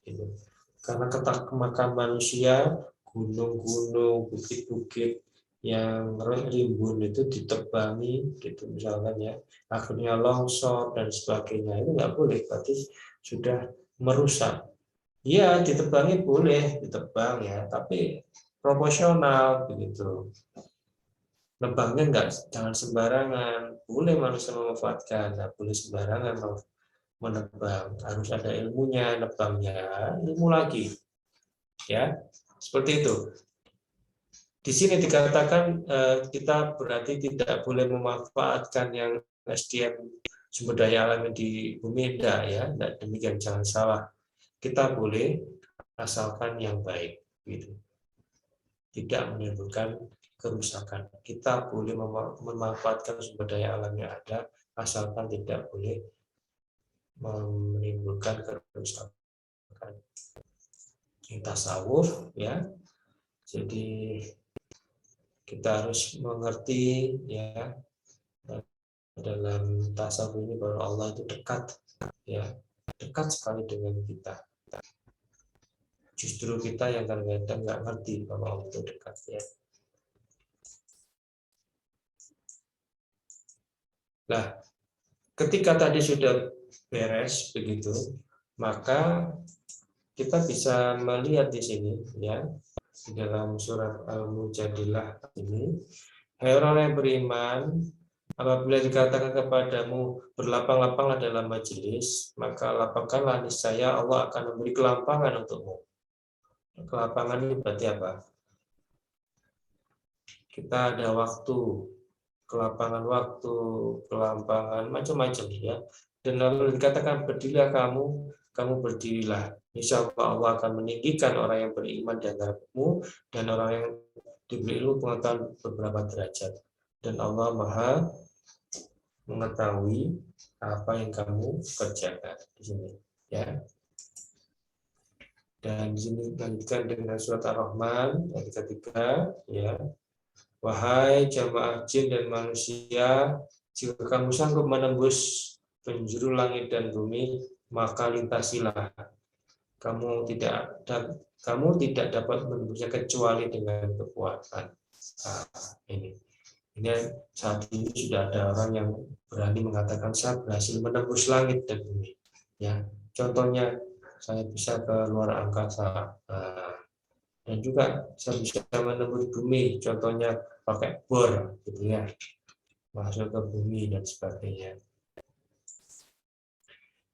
Gitu. Karena kemakan manusia, gunung-gunung, bukit-bukit yang rimbun itu ditebangi, gitu misalkan ya, akhirnya longsor dan sebagainya, itu nggak boleh, berarti sudah merusak. Iya, ditebangi boleh, ditebang ya, tapi proporsional begitu. Nebangnya jangan sembarangan, boleh manusia memanfaatkan, nggak boleh sembarangan menebang, harus ada ilmunya, nebangnya ilmu lagi, ya seperti itu. Di sini dikatakan kita berarti tidak boleh memanfaatkan yang SDM sumber daya alam di bumi, enggak ya, enggak, demikian, jangan salah. Kita boleh asalkan yang baik, gitu. Tidak menimbulkan kerusakan. Kita boleh memanfaatkan sumber daya alam yang ada, asalkan tidak boleh menimbulkan kerusakan. Kita tasawuf ya, jadi kita harus mengerti ya, dalam tasawuf ini bahwa Allah itu dekat ya, dekat sekali dengan kita. Justru kita yang kadang-kadang nggak ngerti bahwa Allah itu dekat ya. Nah, ketika tadi sudah beres begitu, maka kita bisa melihat di sini ya, di dalam surat Al-Mujadilah ini, hai orang yang beriman, apabila dikatakan kepadamu berlapang-lapanglah dalam majelis, maka lapangkanlah, niscaya Allah akan memberi kelampangan untukmu. Kelapangan ini berarti apa? Kita ada waktu, kelapangan waktu, kelampangan macam-macam ya. Dan lalu dikatakan berdirilah kamu berdirilah. Insya Allah akan meninggikan orang yang beriman di antaramu dan orang yang diberi ilmu pengetahuan beberapa derajat. Dan Allah Maha mengetahui apa yang kamu kerjakan di sini, ya. Dan di sini dilanjutkan dengan surat Ar-Rahman ayat ketiga, ya. Wahai jamaah jin dan manusia, jika kamu sanggup menembus penjuru langit dan bumi, maka lintasilah. Kamu tidak dapat menembusnya kecuali dengan kekuatan. Nah, ini saat ini sudah ada orang yang berani mengatakan saya berhasil menembus langit dan bumi. Ya, contohnya saya bisa ke luar angkasa. Nah, dan juga saya bisa menembus bumi, contohnya pakai bor, gitu ya, masuk ke bumi dan sebagainya.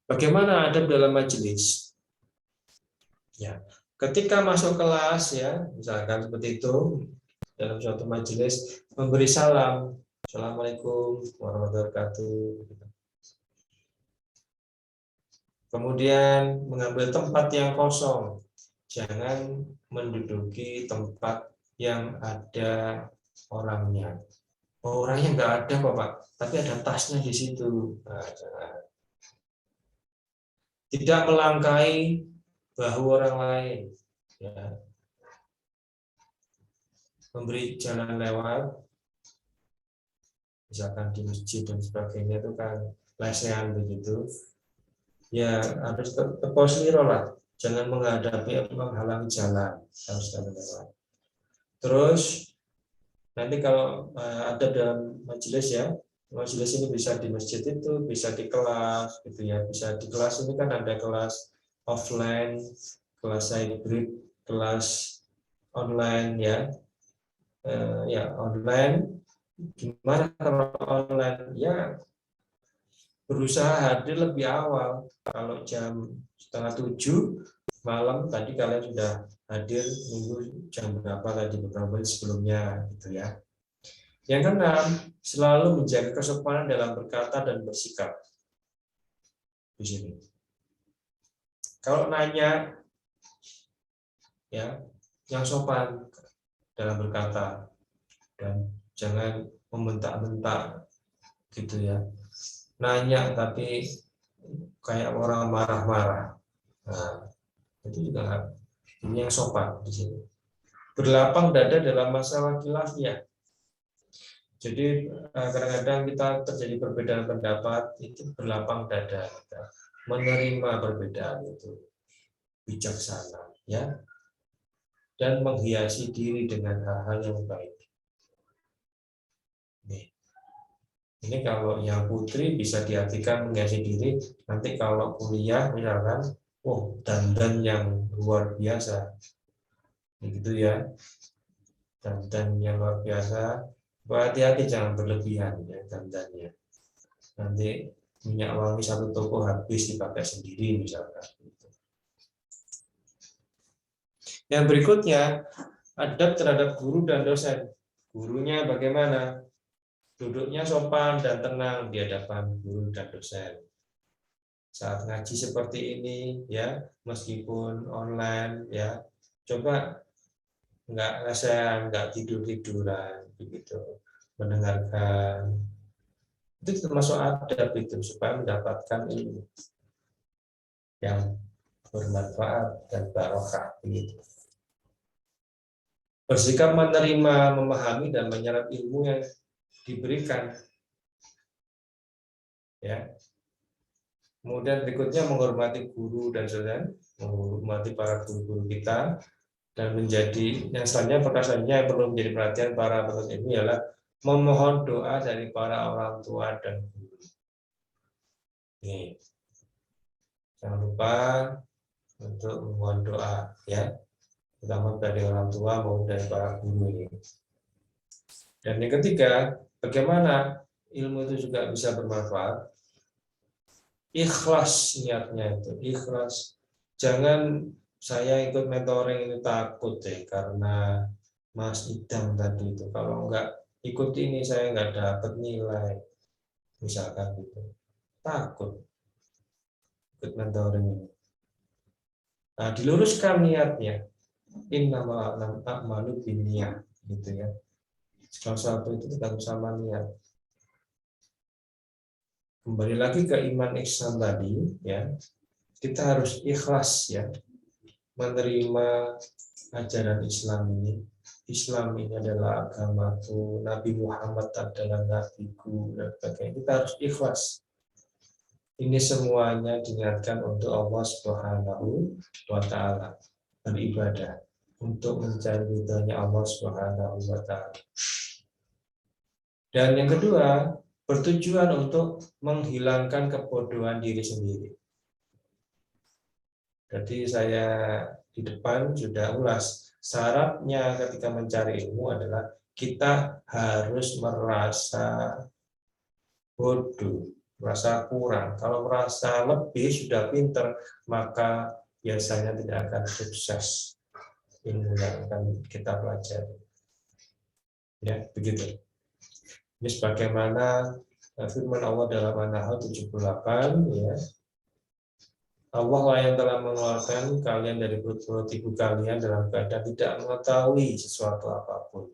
Bagaimana adab dalam majelis? Ya, ketika masuk kelas ya, misalkan seperti itu dalam suatu majelis, memberi salam, Assalamualaikum warahmatullahi wabarakatuh. Kemudian mengambil tempat yang kosong, jangan menduduki tempat yang ada orangnya. Oh, orangnya nggak ada kok Pak, tapi ada tasnya di situ. Nah, jangan. Tidak melangkahi bahu orang lain, ya. Memberi jalan lewat, misalkan di masjid dan sebagainya itu kan lesehan begitu, ya harus terposiro lah, jangan menghalangi jalan, harus jalan lewat. Terus nanti kalau ada dalam majelis ya, majelis ini bisa di masjid itu, bisa di kelas gitu ya, bisa di kelas ini kan ada kelas offline, kelas hybrid, kelas online ya. Ya online, gimana kalau online ya, berusaha hadir lebih awal. Kalau jam 6:30 malam tadi kalian sudah hadir, nunggu jam berapa tadi beberapa menit sebelumnya gitu ya. Yang keenam, selalu menjaga kesopanan dalam berkata dan bersikap. Di sini. Kalau nanya ya, yang sopan dalam berkata dan Jangan membentak-bentak gitu ya. Nanya tapi kayak orang marah-marah. Nah, itu juga ini yang sopan di sini. Berlapang dada dalam masalah khilafiyah. Jadi kadang-kadang kita terjadi perbedaan pendapat, itu berlapang dada, kita menerima perbedaan itu bijaksana, ya, dan menghiasi diri dengan hal-hal yang baik. Ini kalau yang putri bisa diartikan menghiasi diri, nanti kalau kuliah misalkan, dandan yang luar biasa, begitu ya, dandan yang luar biasa. Hati-hati jangan berlebihan ya dandannya. Nanti minyak wangi satu toko habis dipakai sendiri misalkan. Yang berikutnya, adab terhadap guru dan dosen. Gurunya bagaimana? Duduknya sopan dan tenang di hadapan guru dan dosen. Saat ngaji seperti ini ya, meskipun online ya, coba nggak tidur-tiduran begitu, mendengarkan. Itu termasuk adab itu supaya mendapatkan ilmu yang bermanfaat dan barokah begitu. Bersikap menerima, memahami dan menyerap ilmu yang diberikan. Ya. Kemudian berikutnya menghormati guru dan dosen, menghormati para guru-guru kita, dan menjadi yang selanjutnya perkasannya yang perlu menjadi perhatian para penuntut ilmu ialah memohon doa dari para orang tua dan guru. Nih, jangan lupa untuk memohon doa ya, terutama dari orang tua maupun dari para guru ini. Dan yang ketiga, bagaimana ilmu itu juga bisa bermanfaat? Ikhlas niatnya itu, ikhlas. Jangan saya ikut mentoring ini takut deh karena Mas Idam tadi itu. Kalau enggak ikut ini saya enggak dapat nilai, misalkan gitu. Takut ikut mentoring ini. Nah, diluruskan niatnya. Innamal a'malu binniyah gitu ya. Salah satu itu tetap sama niat. Kembali lagi ke iman ihsan tadi ya. Kita harus ikhlas ya menerima ajaran Islam ini. Islam ini adalah agamaku, Nabi Muhammad adalah nabiku dan sebagainya. Kita harus ikhlas. Ini semuanya diniatkan untuk Allah Subhanahu wa taala, beribadah untuk mencari ridhonya Allah Subhanahu wa taala. Dan yang kedua, bertujuan untuk menghilangkan kebodohan diri sendiri. Jadi saya di depan sudah ulas, syaratnya ketika mencari ilmu adalah kita harus merasa bodoh, merasa kurang. Kalau merasa lebih, sudah pinter, maka biasanya tidak akan sukses ilmu yang akan kita pelajari. Ya, begitu. Ini sebagaimana firman Allah dalam An-Nahl 78 ya. Allah lah yang telah mengeluarkan kalian dari perut ibu kalian dalam keadaan tidak mengetahui sesuatu apapun.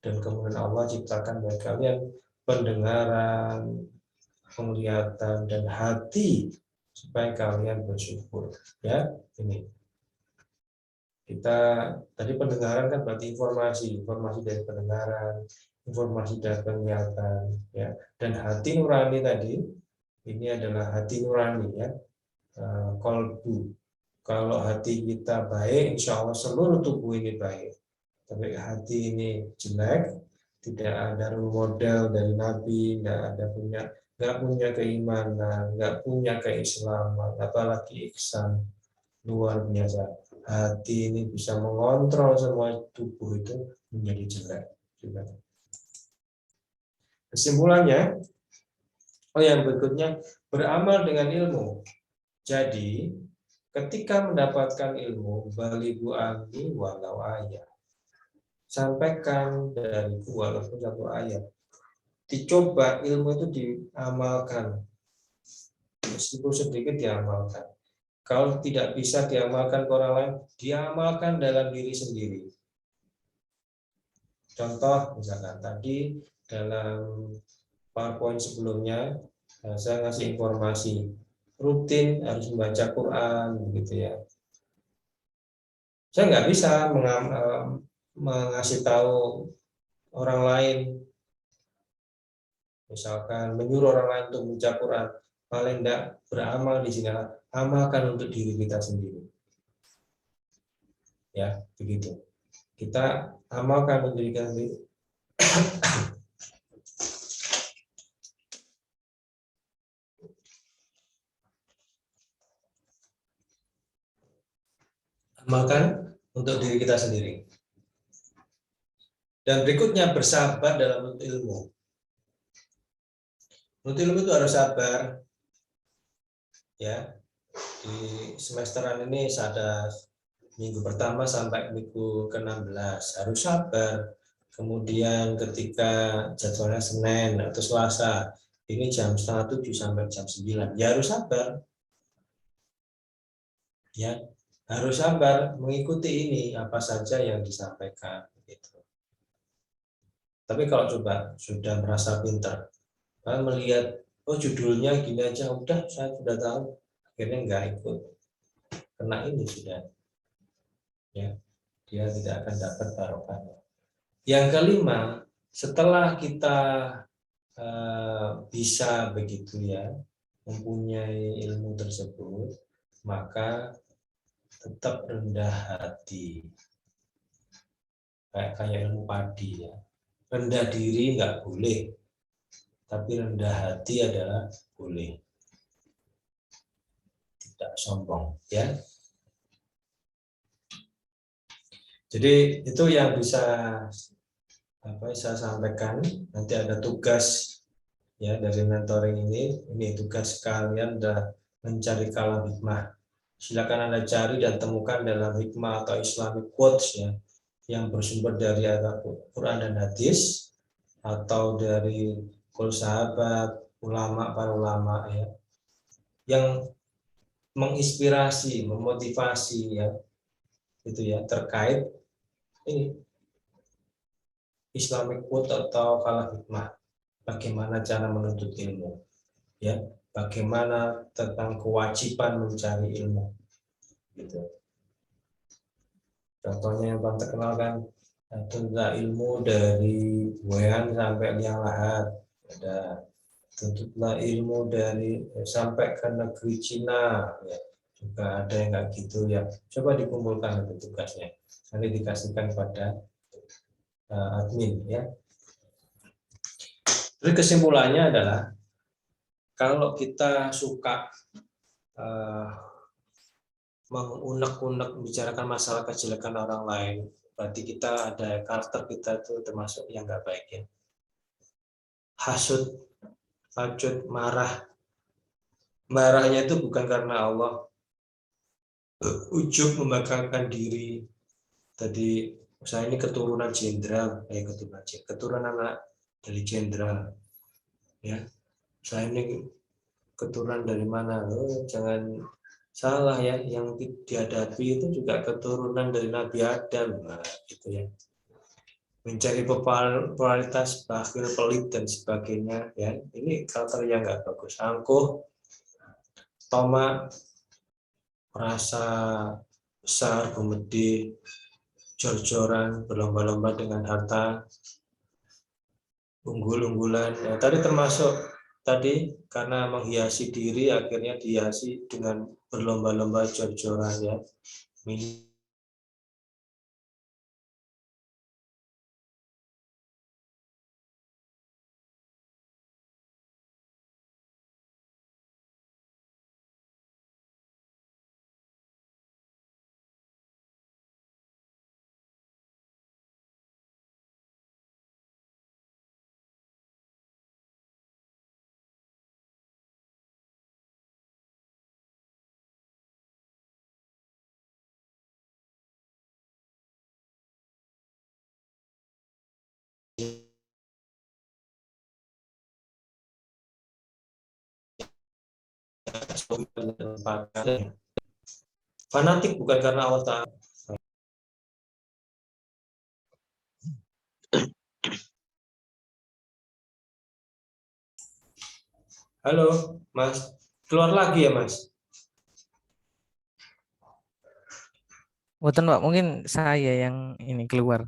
Dan kemudian Allah ciptakan bagi kalian pendengaran, penglihatan, dan hati supaya kalian bersyukur. Ya, ini. Kita tadi pendengaran kan berarti informasi dari pendengaran, informasi dari penglihatan, ya. Dan hati nurani tadi ini adalah hati nurani ya. Kolbu. Kalau hati kita baik, insya Allah seluruh tubuh ini baik. Tapi hati ini jelek, tidak ada role model dari Nabi, nggak punya keimanan, nggak punya keislaman, apalagi ihsan, luar biasa. Hati ini bisa mengontrol semua tubuh itu menjadi jelek. Kesimpulannya, yang berikutnya beramal dengan ilmu. Jadi, ketika mendapatkan ilmu, balighu anni walau ayat. Sampaikan dariku walaupun satu ayat. Dicoba ilmu itu diamalkan. Meskipun sedikit diamalkan. Kalau tidak bisa diamalkan ke orang lain, diamalkan dalam diri sendiri. Contoh misalkan tadi dalam PowerPoint sebelumnya saya ngasih informasi rutin harus membaca Quran begitu ya. Saya nggak bisa mengasih tahu orang lain, misalkan menyuruh orang lain untuk membaca Quran, paling tidak beramal di sini, amalkan untuk diri kita sendiri. Ya, begitu. Kita amalkan untuk diri kita sendiri. Amalkan untuk diri kita sendiri. Dan berikutnya bersabar dalam menuntut ilmu. Menuntut ilmu itu harus sabar. Ya, di semesteran ini ada minggu pertama sampai minggu ke-16 harus sabar. Kemudian ketika jadwalnya Senin atau Selasa, ini jam 6:30 sampai jam 9, ya harus sabar. Ya, harus sabar mengikuti ini apa saja yang disampaikan. Gitu. Tapi kalau coba sudah merasa pintar, melihat oh judulnya gini aja, udah saya sudah tahu, akhirnya nggak ikut, kena ini sudah, ya dia tidak akan dapat barokahnya. Yang kelima, setelah kita bisa begitu ya, mempunyai ilmu tersebut, maka tetap rendah hati, kayak ilmu padi ya. Rendah diri nggak boleh, tapi rendah hati adalah boleh. Tidak sombong ya. Jadi itu yang bisa saya sampaikan. Nanti ada tugas ya dari mentoring ini tugas kalian adalah mencari kalam hikmah. Silakan Anda cari dan temukan dalam hikmah atau Islamic quotes ya, yang bersumber dari Al-Quran dan hadis atau dari qaul sahabat, ulama, para ulama ya, yang menginspirasi, memotivasi ya, itu ya terkait ini Islamic quote atau kalam hikmah, bagaimana cara menuntut ilmu ya, bagaimana tentang kewajiban mencari ilmu gitu. Contohnya yang paling terkenal kan tuntutlah ilmu dari Wuhan sampai Liang Lahat, ada tuntutlah ilmu dari sampai ke negeri Cina ya, juga ada yang nggak gitu ya. Coba dikumpulkan itu tugasnya, nanti dikasihkan pada admin ya. Jadi kesimpulannya adalah kalau kita suka mengunek-unek membicarakan masalah kejelekan orang lain, berarti kita ada karakter kita itu termasuk yang nggak baik ya. Hasud, hacut, marahnya itu bukan karena Allah, ujub, membanggakan diri. Tadi saya ini keturunan jenderal, keturunan anak dari jenderal ya. Saya ini keturunan dari mana? Jangan salah ya, yang dihadapi itu juga keturunan dari Nabi Adam, gitu ya. Mencari popularitas, bakhil, pelit dan sebagainya ya. Ini karakter yang nggak bagus. Angkuh, tomak, merasa besar, gumedi, jor-joran, berlomba-lomba dengan harta, unggul-unggulan. Ya, tadi termasuk karena menghiasi diri akhirnya dihiasi dengan berlomba-lomba jor-joran ya. Fanatik bukan karena Allah Ta'ala. Halo, Mas. Keluar lagi ya, Mas? Bukan Pak, mungkin saya yang ini keluar.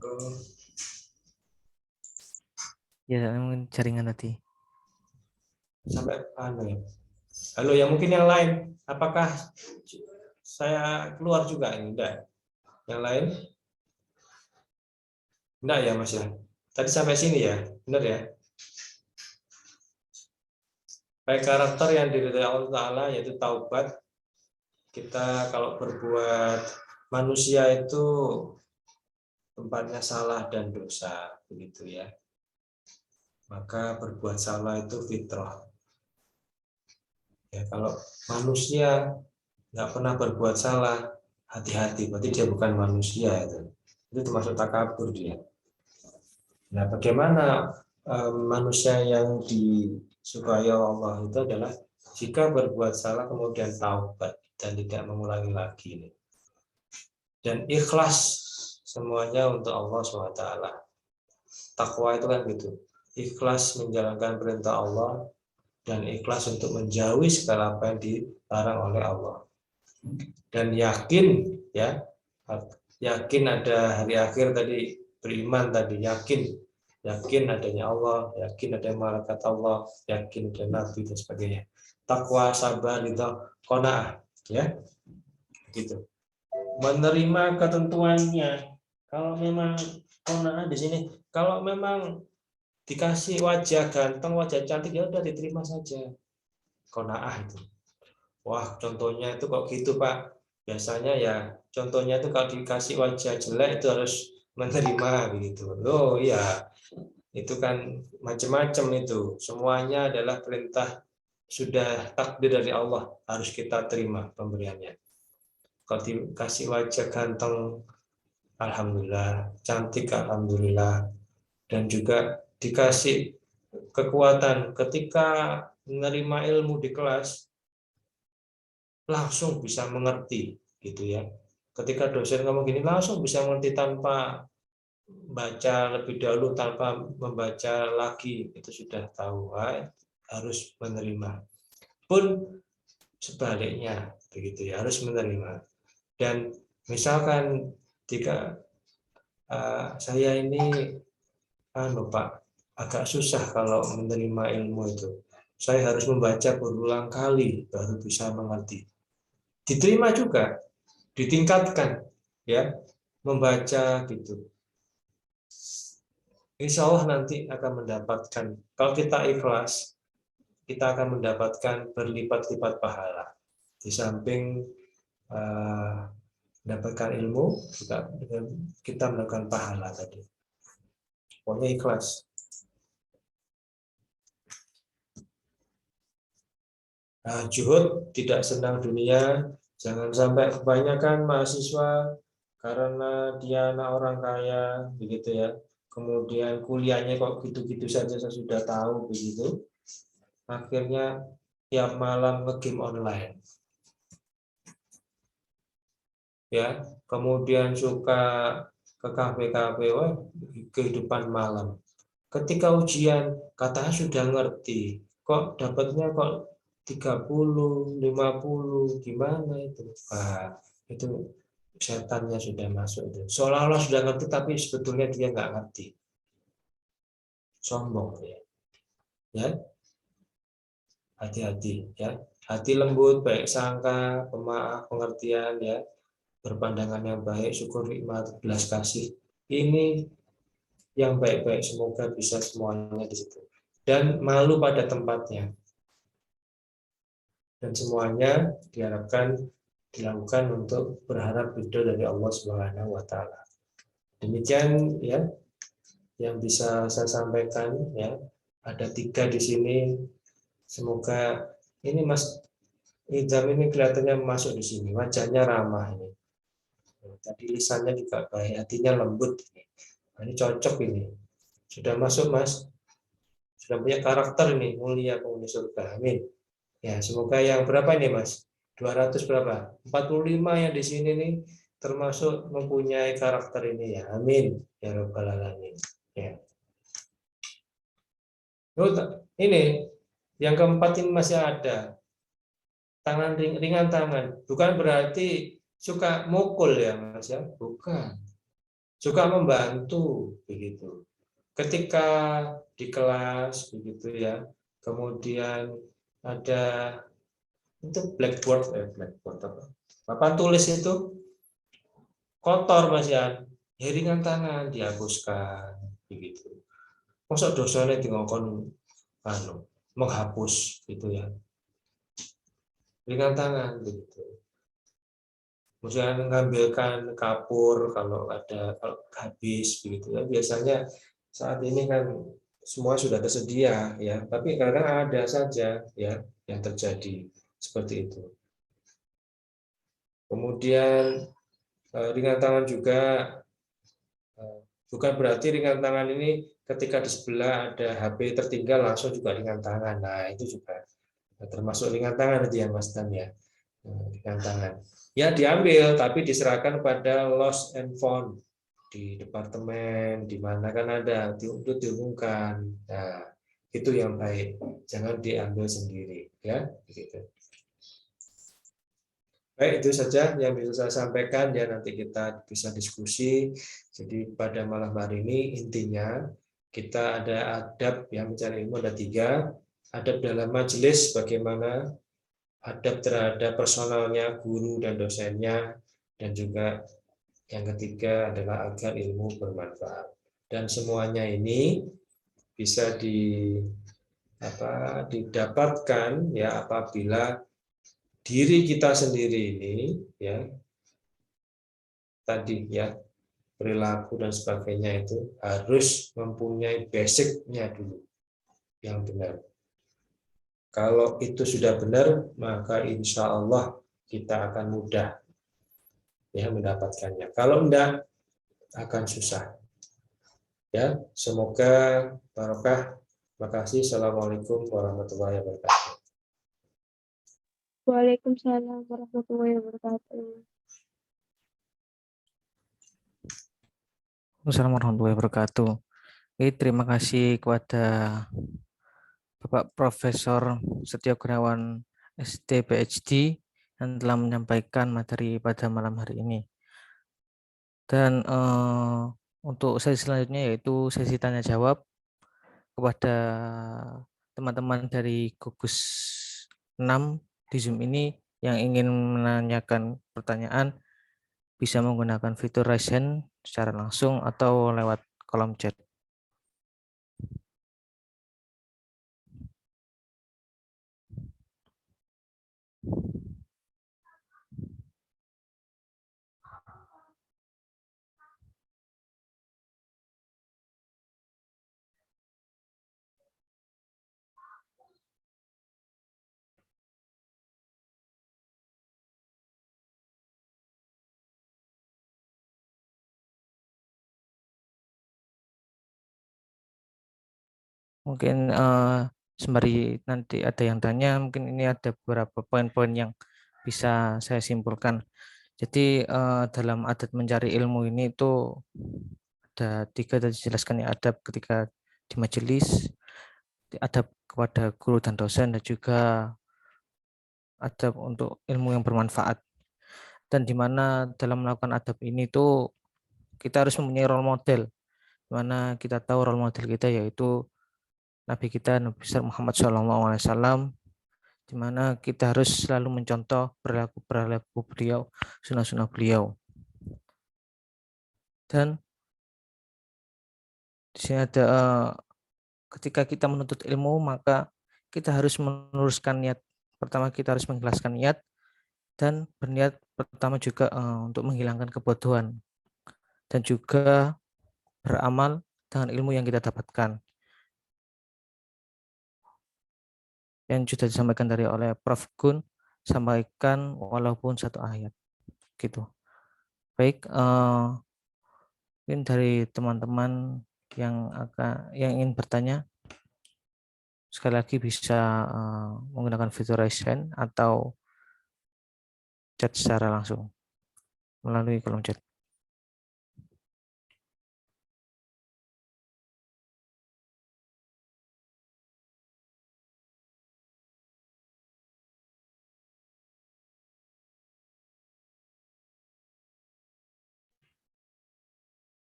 Oh, Ya, mungkin jaringan tadi. sampai anu ya. Halo, ya mungkin yang lain. Apakah saya keluar juga ini? Enggak. Yang lain? Enggak ya, Mas ya. Tadi sampai sini ya. Benar ya? Baik, karakter yang diridhai Allah Ta'ala yaitu taubat. Kita kalau berbuat, manusia itu tempatnya salah dan dosa, begitu ya. Maka berbuat salah itu fitrah. Ya, kalau manusia nggak pernah berbuat salah, hati-hati, berarti dia bukan manusia itu termasuk takabur dia. Nah, bagaimana manusia yang disukai Allah itu adalah jika berbuat salah kemudian taubat dan tidak mengulangi lagi, dan ikhlas semuanya untuk Allah SWT. Takwa itu kan gitu, ikhlas menjalankan perintah Allah dan ikhlas untuk menjauhi segala apa yang dilarang oleh Allah, dan yakin ya, yakin ada hari akhir tadi, beriman tadi, yakin adanya Allah, yakin ada malaikat Allah, yakin ada nabi dan sebagainya. Takwa, sabar, ridha, qanaah, ya, gitu. Menerima ketentuannya. Kalau memang qanaah di sini, kalau memang dikasih wajah ganteng, wajah cantik, ya udah diterima saja. Qanaah itu. Wah, contohnya itu kok gitu, Pak. Biasanya ya, contohnya itu kalau dikasih wajah jelek itu harus menerima begitu. Oh iya, itu kan macam-macam itu. Semuanya adalah perintah, sudah takdir dari Allah, harus kita terima pemberiannya. Kalau dikasih wajah ganteng, alhamdulillah, cantik alhamdulillah, dan juga dikasih kekuatan ketika menerima ilmu di kelas, langsung bisa mengerti gitu ya. Ketika dosen ngomong gini langsung bisa mengerti tanpa baca lebih dahulu, tanpa membaca lagi, itu sudah tahu. Harus menerima. Pun sebaliknya begitu ya, harus menerima. Dan misalkan jika saya ini Pak, agak susah kalau menerima ilmu itu, saya harus membaca berulang kali baru bisa mengerti. Diterima juga, ditingkatkan ya, membaca gitu. Insya Allah nanti akan mendapatkan, kalau kita ikhlas, kita akan mendapatkan berlipat-lipat pahala. Di samping mendapatkan ilmu, juga kita mendapatkan pahala tadi. Pokoknya ikhlas. Nah, juhud, tidak senang dunia, jangan sampai kebanyakan mahasiswa karena dia anak orang kaya, begitu ya. Kemudian kuliahnya kok gitu-gitu saja, saya sudah tahu begitu. Akhirnya tiap malam nge-game online. Ya, kemudian suka ke kafe-kafe, kehidupan malam. Ketika ujian, katanya sudah ngerti, kok dapatnya kok 30, 50, gimana itu? Itu setannya sudah masuk itu. Seolah-olah sudah ngerti, tapi sebetulnya dia nggak ngerti. Sombong ya. Ya, hati-hati ya. Hati lembut, baik sangka, pemaaf, pengertian ya, berpandangan yang baik, syukur, nikmat, belas kasih. Ini yang baik-baik, semoga bisa semuanya di situ. Dan malu pada tempatnya. Dan semuanya diharapkan dilakukan untuk berharap ridho dari Allah Subhanahu wa taala. Demikian ya yang bisa saya sampaikan ya. Ada 3 di sini. Semoga ini Mas Idam ini kelihatannya masuk di sini. Wajahnya ramah ini. Tadi lisannya juga baik, hatinya lembut. Ini cocok ini. Sudah masuk Mas. Sudah punya karakter ini, mulia penghuni surga. Amin. Ya, semoga yang berapa ini Mas? 200 berapa? 45 yang di sini nih termasuk mempunyai karakter ini ya. Amin. Ya Rabbal Alamin. Ya. Ini yang keempat ini masih ada tangan ringan tangan. Bukan berarti suka mukul ya Mas ya, bukan. Suka membantu begitu. Ketika di kelas begitu ya, kemudian ada itu blackboard apa? Papan tulis itu kotor Mas ya, ringan tangan dihapuskan begitu. Masa dosanya ngongkon anu menghapus gitu ya, ringan tangan begitu. Kemudian mengambilkan kapur kalau ada kalau habis begitu ya. Biasanya saat ini kan semua sudah tersedia ya, tapi kadang ada saja ya yang terjadi seperti itu. Kemudian ringan tangan juga bukan berarti ringan tangan ini ketika di sebelah ada HP tertinggal langsung juga ringan tangan. Nah, itu juga termasuk ringan tangan itu ya Mas Dan ya. Ringan tangan. Ya diambil tapi diserahkan pada lost and found di departemen di mana kan ada untuk diumumkan. Nah, itu yang baik. Jangan diambil sendiri ya, begitu. Baik, itu saja yang bisa saya sampaikan ya, nanti kita bisa diskusi. Jadi pada malam hari ini intinya kita ada adab yang mencari ilmu ada 3, adab dalam majelis bagaimana, adab terhadap personalnya guru dan dosennya, dan juga yang ketiga adalah agar ilmu bermanfaat. Dan semuanya ini bisa didapatkan ya apabila diri kita sendiri ini ya tadi ya perilaku dan sebagainya itu harus mempunyai basicnya dulu yang benar. Kalau itu sudah benar, maka insya Allah kita akan mudah ya mendapatkannya. Kalau enggak, akan susah. Ya, semoga barokah. Terima kasih. Assalamualaikum warahmatullahi wabarakatuh. Waalaikumsalam warahmatullahi wabarakatuh. Wassalamualaikum warahmatullahi wabarakatuh. Oke, terima kasih kepada Bapak Profesor Setio Gunawan SD PhD yang telah menyampaikan materi pada malam hari ini. Dan untuk sesi selanjutnya yaitu sesi tanya jawab kepada teman-teman dari gugus 6 di Zoom ini yang ingin menanyakan pertanyaan bisa menggunakan fitur raise hand secara langsung atau lewat kolom chat. Mungkin sembari nanti ada yang tanya, mungkin ini ada beberapa poin-poin yang bisa saya simpulkan. Jadi dalam adat mencari ilmu ini itu ada 3 tadi dijelaskan ya, adab ketika di majelis, adab kepada guru dan dosen, dan juga adab untuk ilmu yang bermanfaat. Dan di mana dalam melakukan adab ini tuh kita harus mempunyai role model, di mana kita tahu role model kita yaitu Nabi kita Nabi besar Muhammad SAW, di mana kita harus selalu mencontoh perilaku beliau, sunnah-sunnah beliau. Dan di sini ada ketika kita menuntut ilmu maka kita harus meluruskan niat. Pertama kita harus mengikhlaskan niat dan berniat pertama juga untuk menghilangkan kebodohan dan juga beramal dengan ilmu yang kita dapatkan. Yang sudah disampaikan dari oleh Prof. Gun, sampaikan walaupun 1 ayat. Gitu. Baik, mungkin dari teman-teman yang ingin bertanya, sekali lagi bisa menggunakan fitur raise hand atau chat secara langsung melalui kolom chat.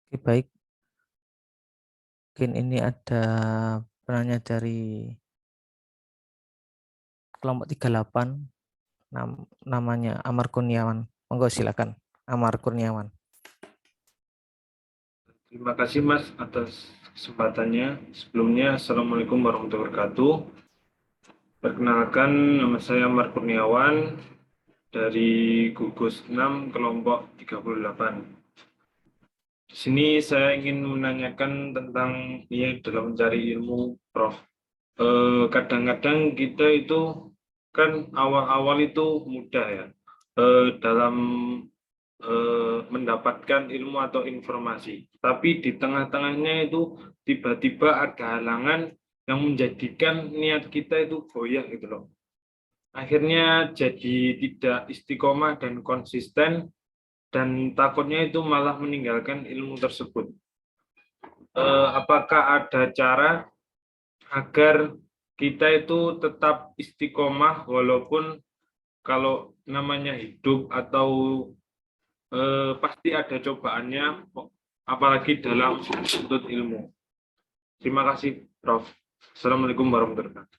Oke, baik. Mungkin ini ada penanya dari kelompok 38, namanya Amar Kurniawan. Monggo silakan, Amar Kurniawan. Terima kasih Mas atas kesempatannya. Sebelumnya, Assalamualaikum warahmatullahi wabarakatuh. Perkenalkan, nama saya Amar Kurniawan dari gugus 6 kelompok 38. Di sini saya ingin menanyakan tentang niat dalam mencari ilmu, Prof. Kadang-kadang kita itu kan awal-awal itu mudah ya dalam mendapatkan ilmu atau informasi. Tapi di tengah-tengahnya itu tiba-tiba ada halangan yang menjadikan niat kita itu goyah gitu loh. Akhirnya jadi tidak istiqomah dan konsisten, dan takutnya itu malah meninggalkan ilmu tersebut. Apakah ada cara agar kita itu tetap istiqomah walaupun kalau namanya hidup atau pasti ada cobaannya, apalagi dalam menuntut ilmu. Terima kasih, Prof. Assalamualaikum warahmatullahi wabarakatuh.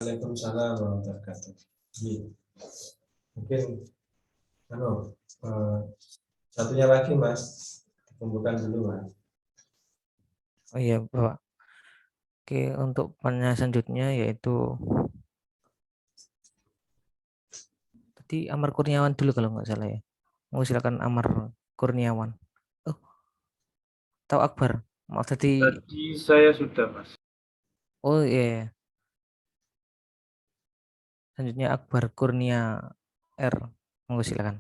Waalaikumsalam warahmatullahi wabarakatuh. Mungkin satunya lagi Mas, kumpulkan dulu Mas. Oh iya, Bapak. Oke, untuk pertanyaan selanjutnya yaitu tadi Amar Kurniawan dulu kalau nggak salah ya. Mau silakan Amar Kurniawan. Oh, tahu Akbar. Maaf tadi. Tadi saya sudah, Mas. Oh iya. Selanjutnya Akbar Kurnia R. Monggo silakan.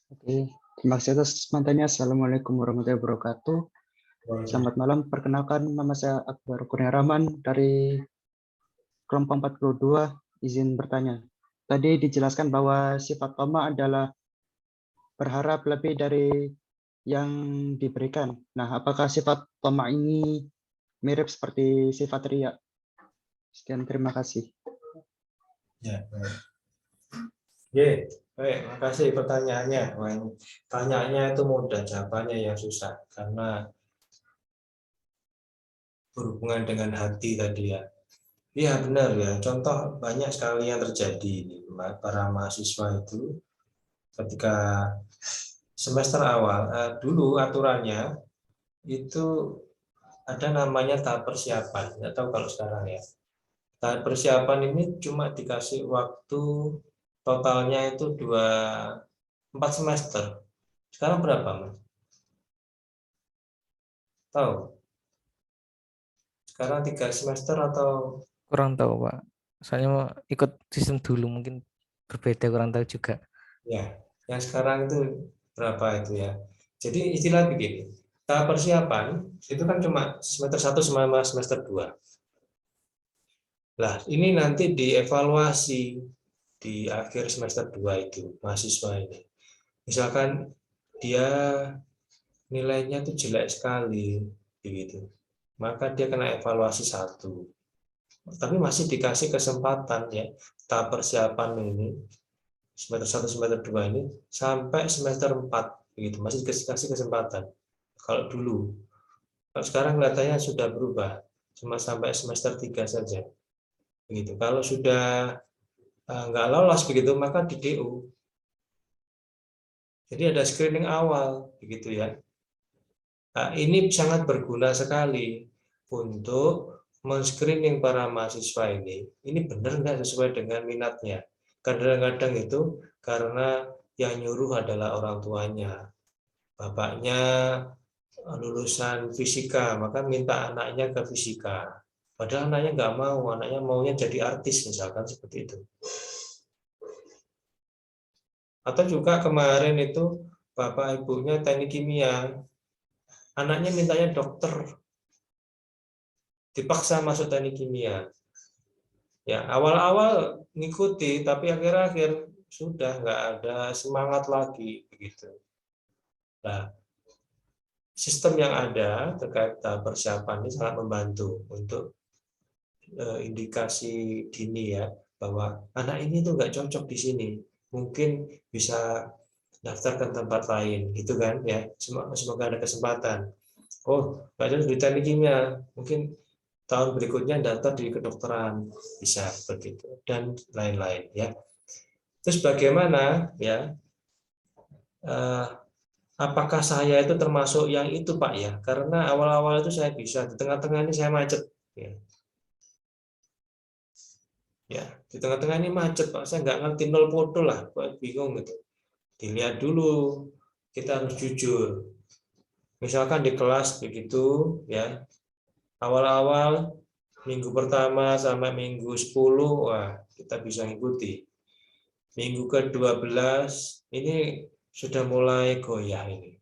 Oke, terima kasih atas kesempatannya. Assalamualaikum warahmatullahi wabarakatuh. Selamat malam, perkenalkan nama saya Akbar Kurnia Rahman dari kelompok 42, izin bertanya. Tadi dijelaskan bahwa sifat tama adalah berharap lebih dari yang diberikan. Nah, apakah sifat tama ini mirip seperti sifat riya? Sekian, terima kasih. Ya, baik. Ye, baik, makasih pertanyaannya. Wah, pertanyaannya itu mudah, jawabannya yang susah karena berhubungan dengan hati tadi ya. Iya benar ya, contoh banyak sekali yang terjadi para mahasiswa itu ketika semester awal. Dulu aturannya itu ada namanya tahap persiapan, nggak tahu kalau sekarang ya. Tahap persiapan ini cuma dikasih waktu totalnya itu 4 semester. Sekarang berapa, Mas? Tahu? Sekarang 3 semester atau Kurang tahu, Pak. Soalnya mau ikut sistem dulu, mungkin berbeda, kurang tahu juga. ya, yang sekarang itu berapa itu ya? Jadi istilah begini, tahap persiapan itu kan cuma semester 1 sama semester 2. Nah, ini nanti dievaluasi di akhir semester 2 itu mahasiswa ini. Misalkan dia nilainya tuh jelek sekali begitu. Maka dia kena evaluasi 1. Tapi masih dikasih kesempatan ya, tahap persiapan ini semester 1 semester 2 ini sampai semester 4 begitu, masih dikasih kesempatan. Kalau dulu. Kalau sekarang kelihatannya sudah berubah, cuma sampai semester 3 saja. Begitu. Kalau sudah nggak lolos begitu, maka di DU. Jadi ada screening awal begitu ya. Nah, ini sangat berguna sekali untuk men-screening para mahasiswa ini. Ini benar nggak sesuai dengan minatnya. Kadang-kadang itu karena yang nyuruh adalah orang tuanya. Bapaknya lulusan fisika, maka minta anaknya ke fisika. Padahal anaknya nggak mau, anaknya maunya jadi artis misalkan seperti itu. Atau juga kemarin itu bapak ibunya teknik kimia, anaknya mintanya dokter, dipaksa masuk teknik kimia. Ya awal-awal ngikuti, tapi akhir-akhir sudah nggak ada semangat lagi begitu. Nah, sistem yang ada terkait persiapan ini sangat membantu untuk indikasi dini ya bahwa anak ini tuh nggak cocok di sini, mungkin bisa daftar ke tempat lain, gitu kan ya. Semoga ada kesempatan. Oh, nggak cocok di teknik kimia, mungkin tahun berikutnya daftar di kedokteran, bisa begitu, dan lain-lain ya. Terus bagaimana ya? Apakah saya itu termasuk yang itu Pak ya? Karena awal-awal itu saya bisa, di tengah-tengah ini saya macet. Ya, di tengah-tengah ini macet Pak, saya nggak ngerti nol foto lah, bingung gitu. Dilihat dulu, kita harus jujur. Misalkan di kelas begitu ya, awal-awal minggu pertama sampai minggu 10, wah kita bisa ngikuti. Minggu ke-12 ini sudah mulai goyah ini.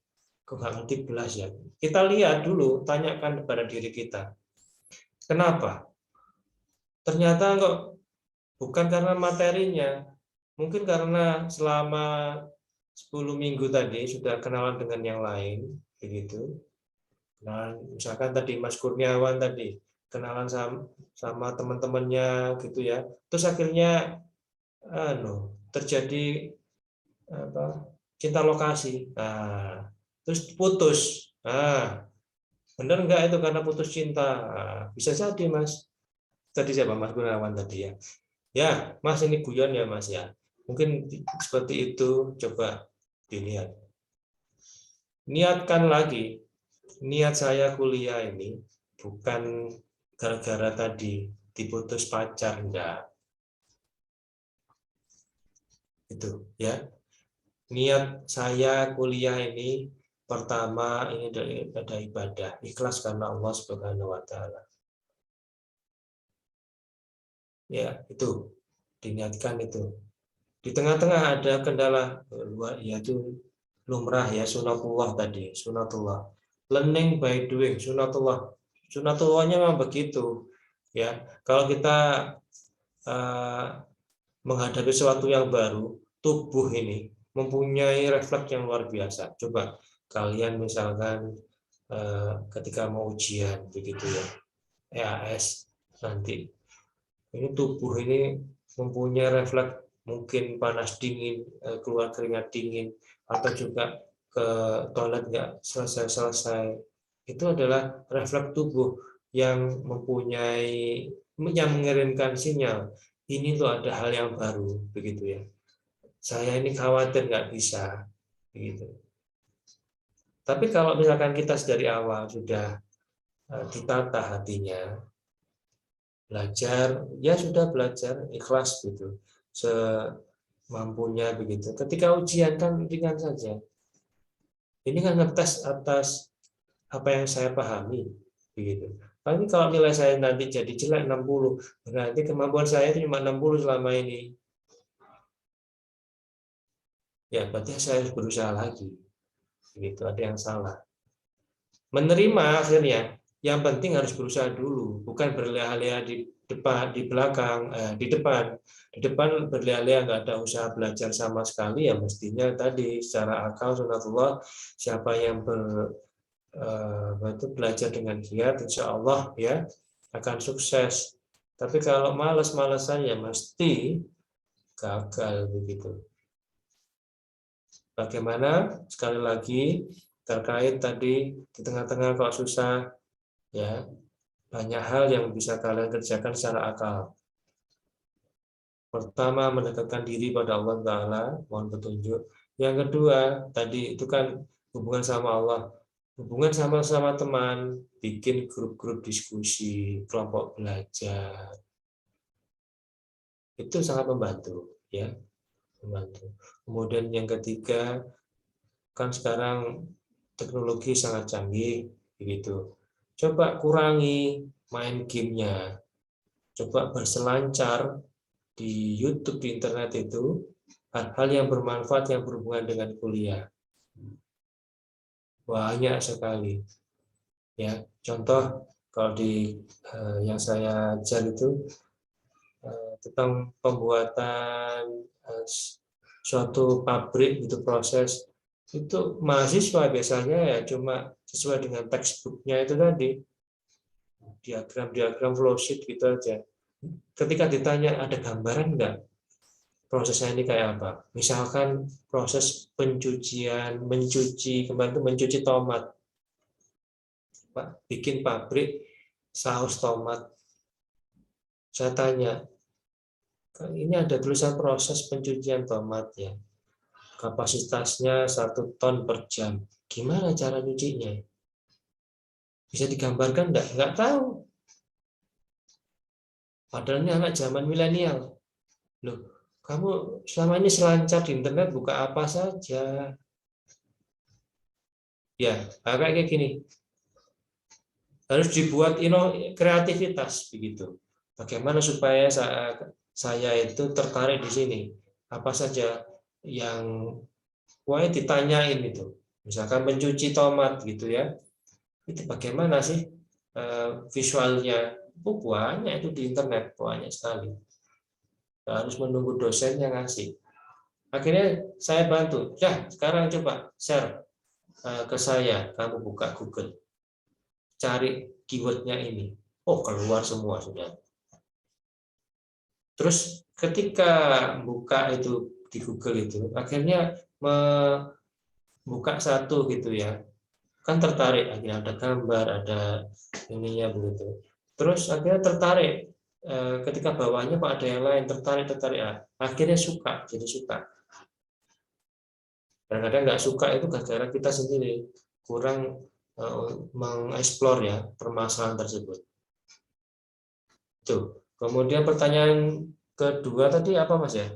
Kok nggak ngerti belas ya? Kita lihat dulu, tanyakan kepada diri kita. Kenapa? Ternyata kok bukan karena materinya, mungkin karena selama 10 minggu tadi sudah kenalan dengan yang lain, begitu. Nah, misalkan tadi Mas Kurniawan tadi kenalan sama teman-temannya gitu ya. Terus akhirnya terjadi cinta lokasi. Nah, terus putus. Nah, benar nggak itu karena putus cinta? Nah, bisa jadi Mas. Tadi siapa Mas Gunawan tadi ya? Ya, Mas ini guyon ya Mas ya. Mungkin seperti itu, coba dilihat. Niatkan lagi. Niat saya kuliah ini bukan gara-gara tadi diputus pacar, enggak. Itu ya. Niat saya kuliah ini pertama ini ada ibadah, ikhlas karena Allah Subhanahu wa taala. Ya, itu diniatkan itu. Di tengah-tengah ada kendala luar, yaitu lumrah ya, sunatullah tadi, sunatullah. Learning by doing, sunatullah. Sunatullahnya memang begitu. Ya, kalau kita menghadapi sesuatu yang baru, tubuh ini mempunyai refleks yang luar biasa. Coba kalian misalkan ketika mau ujian begitu ya, EAS nanti, ini tubuh ini mempunyai refleks mungkin panas dingin, keluar keringat dingin, atau juga ke toilet nggak selesai-selesai. Itu adalah refleks tubuh yang mempunyai, yang mengirimkan sinyal. Ini tuh ada hal yang baru, begitu ya. Saya ini khawatir nggak bisa, begitu. Tapi kalau misalkan kita dari awal sudah ditata hatinya, belajar, ya sudah belajar, ikhlas gitu, semampunya begitu. Ketika ujian kan ringan saja. Ini kan ngetes atas apa yang saya pahami, begitu. Tapi kalau nilai saya nanti jadi jelek 60, berarti kemampuan saya itu cuma 60 selama ini. Ya, berarti saya harus berusaha lagi. Begitu, ada yang salah. Menerima akhirnya, yang penting harus berusaha dulu, bukan berleha-leha di depan, di belakang, di depan. Di depan berleha-leha nggak ada usaha belajar sama sekali, ya mestinya tadi secara akal sunatullah, siapa yang belajar dengan giat, insya Allah ya akan sukses. Tapi kalau malas-malasan ya mesti gagal begitu. Bagaimana? Sekali lagi terkait tadi di tengah-tengah kok susah, ya banyak hal yang bisa kalian kerjakan secara akal. Pertama, mendekatkan diri pada Allah Ta'ala, mohon petunjuk. Yang kedua, tadi itu kan hubungan sama Allah. Hubungan sama teman, bikin grup-grup diskusi, kelompok belajar. Itu sangat membantu, ya. Membantu. Kemudian yang ketiga, kan sekarang teknologi sangat canggih, begitu. Coba kurangi main gamenya. Coba berselancar di YouTube, di internet itu, hal-hal yang bermanfaat yang berhubungan dengan kuliah. Banyak sekali. Ya, contoh kalau di yang saya ajar itu tentang pembuatan suatu pabrik itu proses, itu mahasiswa biasanya ya cuma sesuai dengan textbooknya itu tadi, diagram flowsheet gitu aja. Ketika ditanya ada gambaran enggak, prosesnya ini kayak apa. Misalkan proses pencucian, kemarin itu mencuci tomat, Pak, bikin pabrik saus tomat. Saya tanya, ini ada tulisan proses pencucian tomat ya, kapasitasnya 1 ton per jam. Gimana cara nyucinya? Bisa digambarkan enggak? Enggak tahu. Padahal ini anak zaman milenial. Loh, kamu selama ini selancar di internet buka apa saja. Ya, kayak gini. Harus dibuat kreativitas begitu. Bagaimana supaya saya itu tertarik di sini? Apa saja yang ditanyain itu. Misalkan mencuci tomat gitu ya. Itu bagaimana sih visualnya? Banyak itu di internet, banyak sekali. Harus menunggu dosen yang ngasih. Akhirnya saya bantu. Ya, sekarang coba share ke saya. Kamu buka Google. Cari keywordnya ini. Oh, keluar semua sudah. Terus ketika buka itu di Google itu, akhirnya membuka satu gitu ya. Kan tertarik, akhirnya ada gambar, ada ininya begitu. Terus akhirnya tertarik, ketika bawahnya kok ada yang lain, tertarik, akhirnya suka, jadi suka. Kadang-kadang nggak suka itu gara-gara kita sendiri kurang mengeksplor ya permasalahan tersebut. Tuh. Kemudian pertanyaan kedua tadi apa Mas ya?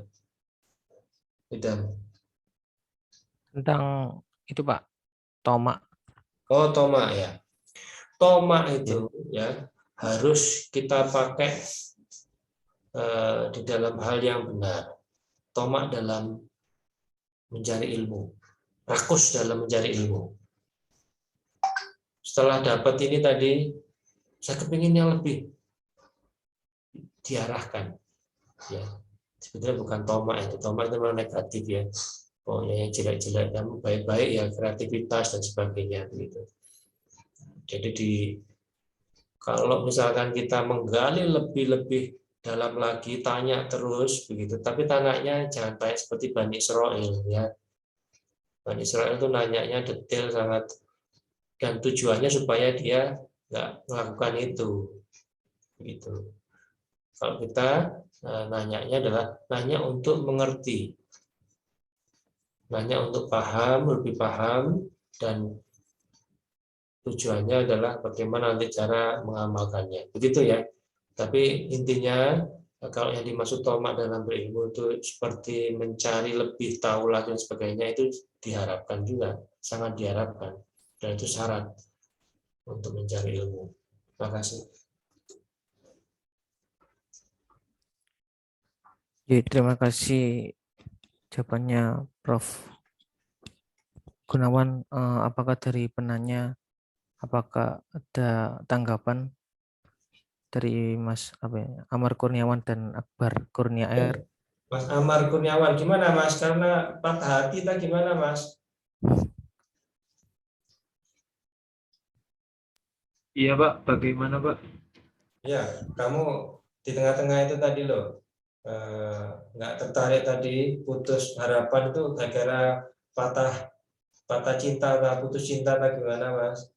Idam. Tentang itu Pak, tomat. Oh, tomat ya. Tomat itu ya harus kita pakai di dalam hal yang benar. Tomat dalam mencari ilmu, rakus dalam mencari ilmu. Setelah dapat ini tadi, saya kepingin yang lebih diarahkan. Ya, sebenarnya bukan tomat itu memang negatif ya. Pokoknya yang jelek-jelek, yang baik-baik ya kreativitas dan sebagainya begitu. Jadi kalau misalkan kita menggali lebih dalam lagi, tanya terus begitu, tapi tanyanya jangan tanya seperti Bani Israil ya. Bani Israil itu nanyanya detail sangat, dan tujuannya supaya dia nggak melakukan itu gitu. Kalau kita nanyanya adalah nanya untuk mengerti, nanya untuk paham, lebih paham, dan tujuannya adalah bagaimana nanti cara mengamalkannya. Begitu ya. Tapi intinya kalau yang dimaksud tomak dalam berilmu itu seperti mencari lebih tahu lagi dan sebagainya, itu diharapkan juga, sangat diharapkan. Dan itu syarat untuk mencari ilmu. Terima kasih. Jadi terima kasih jawabannya Prof. Gunawan. Apakah dari penanya, apakah ada tanggapan dari Mas Amar Kurniawan dan Akbar Kurnia Air? Mas Amar Kurniawan, gimana Mas? Karena patah hati tak gimana Mas? Iya Pak, bagaimana Pak? Ya, kamu di tengah-tengah itu tadi loh, nggak tertarik tadi, putus harapan itu gara-gara patah cinta atau putus cinta atau gimana Mas?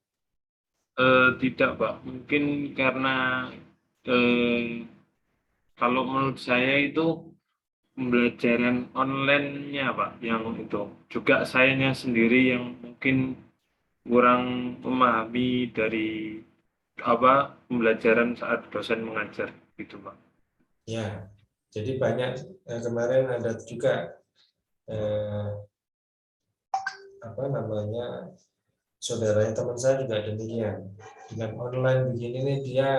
Tidak Pak, mungkin karena kalau menurut saya itu pembelajaran online-nya Pak, yang itu juga sayanya sendiri yang mungkin kurang memahami dari pembelajaran saat dosen mengajar gitu Pak. Ya, jadi banyak kemarin ada juga saudaranya teman saya juga demikian, dengan online begini nih dia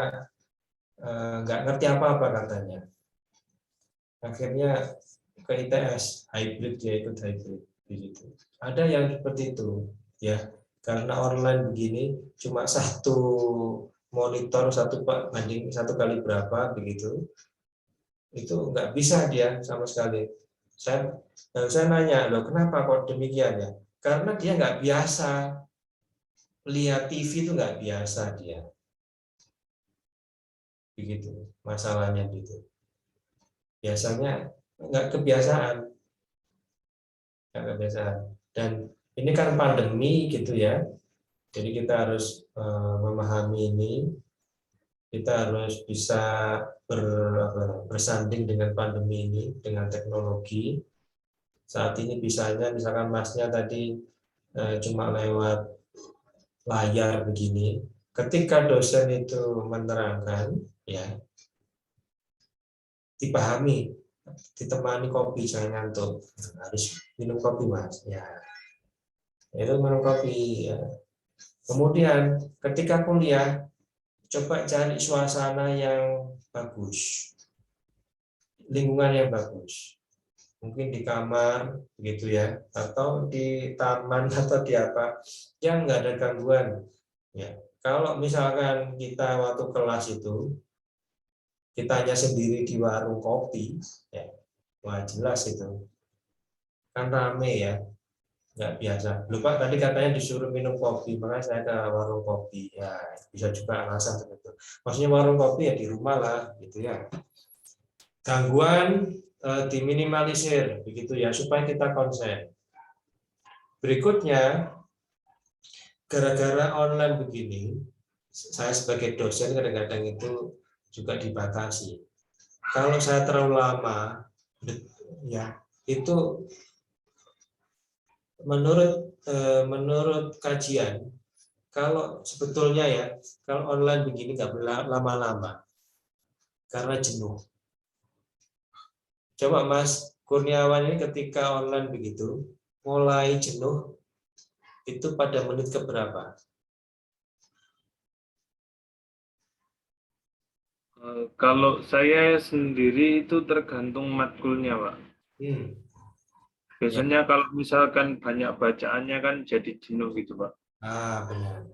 nggak ngerti apa-apa katanya, akhirnya ke ITS hybrid, dia ikut hybrid begitu. Ada yang seperti itu ya, karena online begini cuma satu monitor, satu banding satu kali berapa begitu, itu nggak bisa dia sama sekali. Saya nanya, loh kenapa kok demikian ya? Karena dia nggak biasa lihat TV, itu nggak biasa dia. Begitu masalahnya gitu. Biasanya nggak kebiasaan. Dan ini kan pandemi gitu ya, jadi kita harus memahami ini, kita harus bisa bersanding dengan pandemi ini, dengan teknologi. Saat ini bisanya misalkan masnya tadi cuma lewat layar begini, ketika dosen itu menerangkan, ya dipahami, ditemani kopi, jangan ngantuk, harus minum kopi mas, ya itu minum kopi. Ya. Kemudian ketika kuliah, coba cari suasana yang bagus, lingkungan yang bagus, mungkin di kamar gitu ya, atau di taman atau di apa yang nggak ada gangguan. Ya, kalau misalkan kita waktu kelas itu kita hanya sendiri di warung kopi, ya, wah jelas itu kan rame ya, nggak biasa. Lupa tadi katanya disuruh minum kopi, makanya saya ke warung kopi. Ya bisa juga alasan itu. Maksudnya warung kopi ya di rumah lah, gitu ya. Gangguan diminimalisir, begitu ya, supaya kita konsen. Berikutnya, gara-gara online begini, saya sebagai dosen kadang-kadang itu juga dibatasi. Kalau saya terlalu lama, ya itu menurut kajian, kalau sebetulnya ya, kalau online begini nggak lama-lama karena jenuh. Coba Mas Kurniawan ini ketika online begitu, mulai jenuh itu pada menit keberapa? Kalau saya sendiri itu tergantung matkulnya, Pak. Biasanya kalau misalkan banyak bacaannya kan jadi jenuh gitu, Pak. Benar.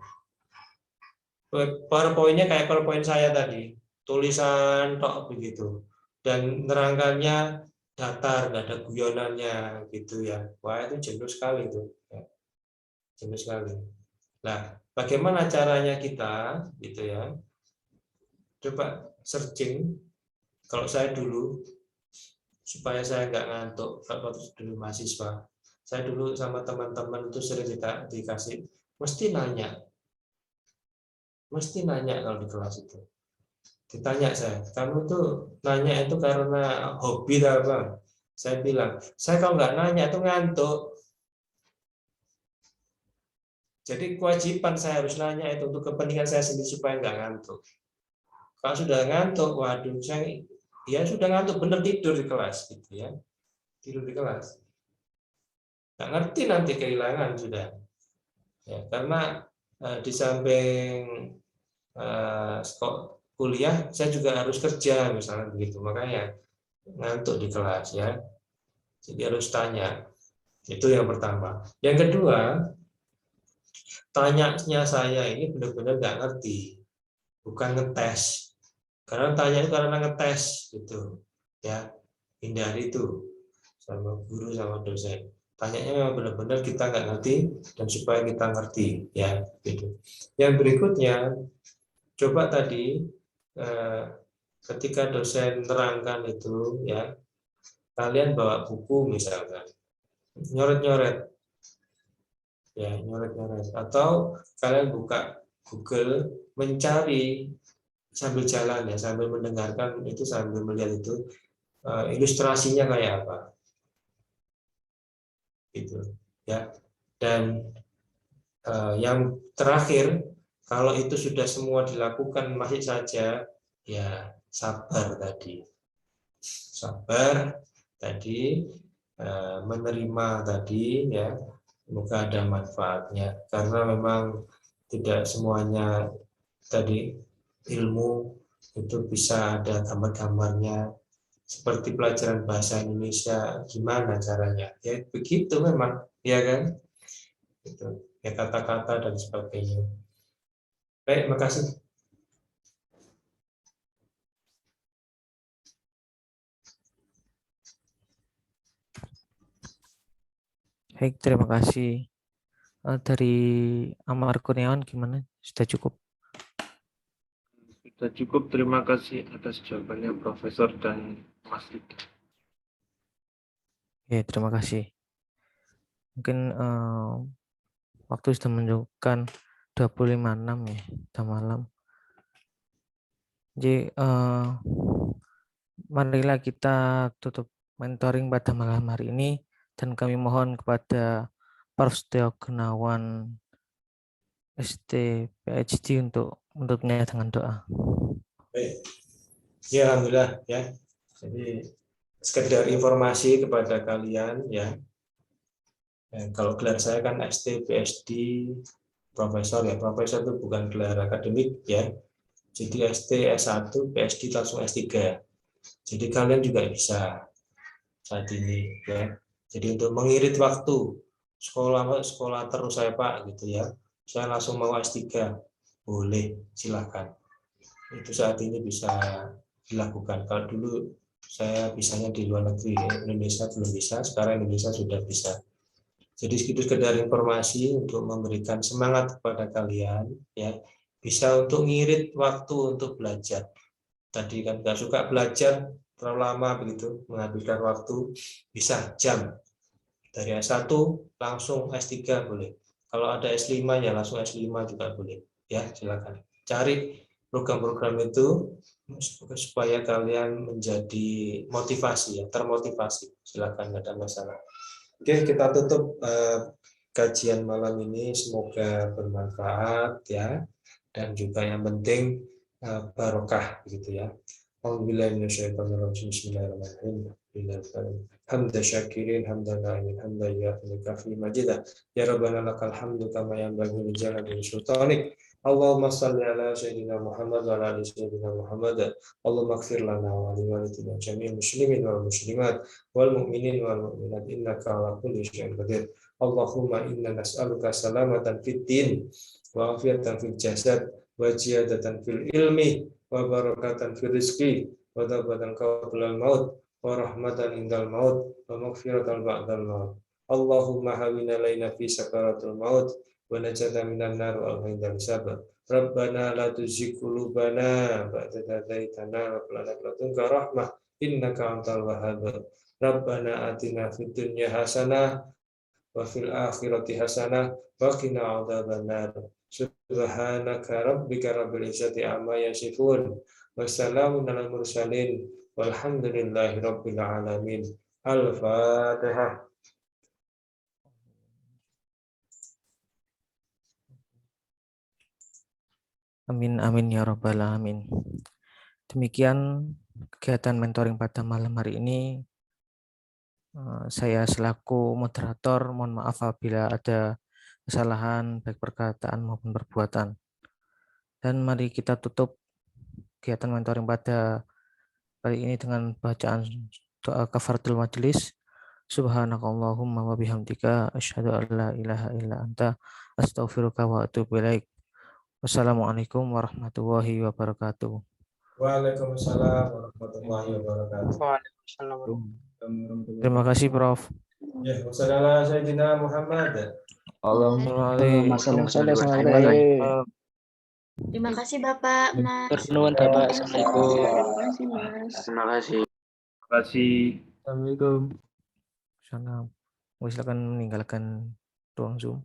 PowerPoint-nya kayak PowerPoint saya tadi, tulisan tok begitu, dan nerangkannya datar, nggak ada guyonannya gitu ya. Wah itu jenuh sekali itu, ya. Jenuh sekali. Nah, bagaimana caranya kita, gitu ya? Coba searching. Kalau saya dulu, supaya saya nggak ngantuk, kalau dulu mahasiswa, saya dulu sama teman-teman itu sering dikasih, mesti nanya kalau di kelas itu. Ditanya saya, kamu tuh nanya itu karena hobi atau apa? Saya bilang, saya kalau nggak nanya itu ngantuk. Jadi kewajiban saya harus nanya itu untuk kepentingan saya sendiri supaya nggak ngantuk. Kalau sudah ngantuk, waduh, saya ya sudah ngantuk, bener tidur di kelas gitu ya, tidur di kelas. Nggak ngerti nanti kehilangan sudah. Ya, karena di samping kuliah saya juga harus kerja misalnya begitu, makanya ngantuk di kelas ya, jadi harus tanya. Itu yang pertama. Yang kedua, tanyanya saya ini benar-benar nggak ngerti, bukan ngetes. Karena tanya itu karena ngetes gitu ya, hindari itu sama guru sama dosen. Tanyanya memang benar-benar kita nggak ngerti dan supaya kita ngerti ya gitu. Yang berikutnya, coba tadi ketika dosen terangkan itu ya, kalian bawa buku misalkan, nyoret-nyoret ya, nyoret-nyoret, atau kalian buka Google, mencari sambil jalan ya, sambil mendengarkan itu, sambil melihat itu ilustrasinya kayak apa gitu ya. Dan yang terakhir, kalau itu sudah semua dilakukan masih saja, ya sabar tadi, menerima tadi ya, semoga ada manfaatnya, karena memang tidak semuanya tadi ilmu itu bisa ada gambar-gambarnya, seperti pelajaran bahasa Indonesia gimana caranya ya, begitu memang ya kan, itu ya, kata-kata dan sebagainya. Baik, makasih. Baik, terima kasih. Dari Amar Kurniawan gimana? Sudah cukup? Sudah cukup, terima kasih atas jawabannya Profesor dan Mas Lida. Ya, terima kasih. Mungkin waktu sudah menunjukkan 25.6 ya, udah malam. Jadi marilah kita tutup mentoring pada malam hari ini dan kami mohon kepada Prof. Setio Gunawan ST PhD untuk menutupnya dengan doa. Baik. Ya, alhamdulillah ya. Jadi sekedar informasi kepada kalian ya. Kalau gelar saya kan ST PhD profesor ya. Profesor itu bukan gelar akademik ya. Jadi ST S1 PhD langsung S3. Jadi kalian juga bisa saat ini ya. Jadi untuk mengirit waktu sekolah terus saya Pak gitu ya. Saya langsung mau S3. Boleh, silakan. Itu saat ini bisa dilakukan. Kalau dulu saya bisanya di luar negeri, Indonesia belum bisa, sekarang Indonesia sudah bisa. Jadi itu sekedar informasi untuk memberikan semangat kepada kalian, ya bisa untuk ngirit waktu untuk belajar. Tadi kan nggak suka belajar terlalu lama begitu, menghabiskan waktu, bisa jam dari S1 langsung S3 boleh. Kalau ada S5 ya langsung S5 juga boleh. Ya silakan cari program-program itu supaya kalian menjadi motivasi ya, termotivasi. Silakan, nggak ada masalah. Oke, kita tutup kajian malam ini, semoga bermanfaat ya, dan juga yang penting barokah gitu ya. Alhamdulillah Bismillahirrahmanirrahim. Hamda syakirin, hamda na'imin, hamda kafi majidah. Ya Rabbana lakal hamdu kama yanbaghi li jalali sultanik. Allahumma salli ala Sayyidina Muhammad wa ala ali Sayyidina Muhammad. Allahumma ighfir lana wa li walidina jami'il muslimin wal muslimat wal mu'minin wal mu'minat innaka ala kulli syai'in qadir. Allahumma inna nas'aluka salamatan fid din wa afiyatan fil jasad wa ziyadatan fil ilmi wa barakatan fil rizqi wa tawbatan qabla al maut wa rahmatan indal maut wa maghfiratan ba'dal maut. Allahumma hawina alaina fi sakaratul maut wa najata minan nar wa indal hisab. Rabbana la tuzigh qulubana ba'da idh hadaytana wa hab lana min ladunka rahmah innaka antal wahhab. Rabbana atina fid dunya hasanah wa fil akhirati hasanah wa qina adzabannar. Subhanaka rabbika rabbil izzati amma yasifun wa salamun alal mursalin walhamdulillahi rabbil alamin. Al-Fatihah. Amin amin ya rabbal alamin. Demikian kegiatan mentoring pada malam hari ini. Saya selaku moderator mohon maaf apabila ada kesalahan baik perkataan maupun perbuatan. Dan mari kita tutup kegiatan mentoring pada kali ini dengan bacaan doa kafaratul majelis. Subhanakallahumma wa bihamdika asyhadu an la ilaha illa anta astaghfiruka wa atubu ilaik. Wassalamualaikum warahmatullahi wabarakatuh. Waalaikumsalam warahmatullahi wabarakatuh. Waalaikumsalam. Terima kasih Prof. Ya, wassalamualaikum Sayyidina Muhammad. Waalaikumsalam. Terima kasih Bapak, Mas. Nuwun Bapak. Assalamualaikum. Terima kasih, Mas. Terima kasih. Assalamualaikum. Salam. Silakan meninggalkan ruang Zoom.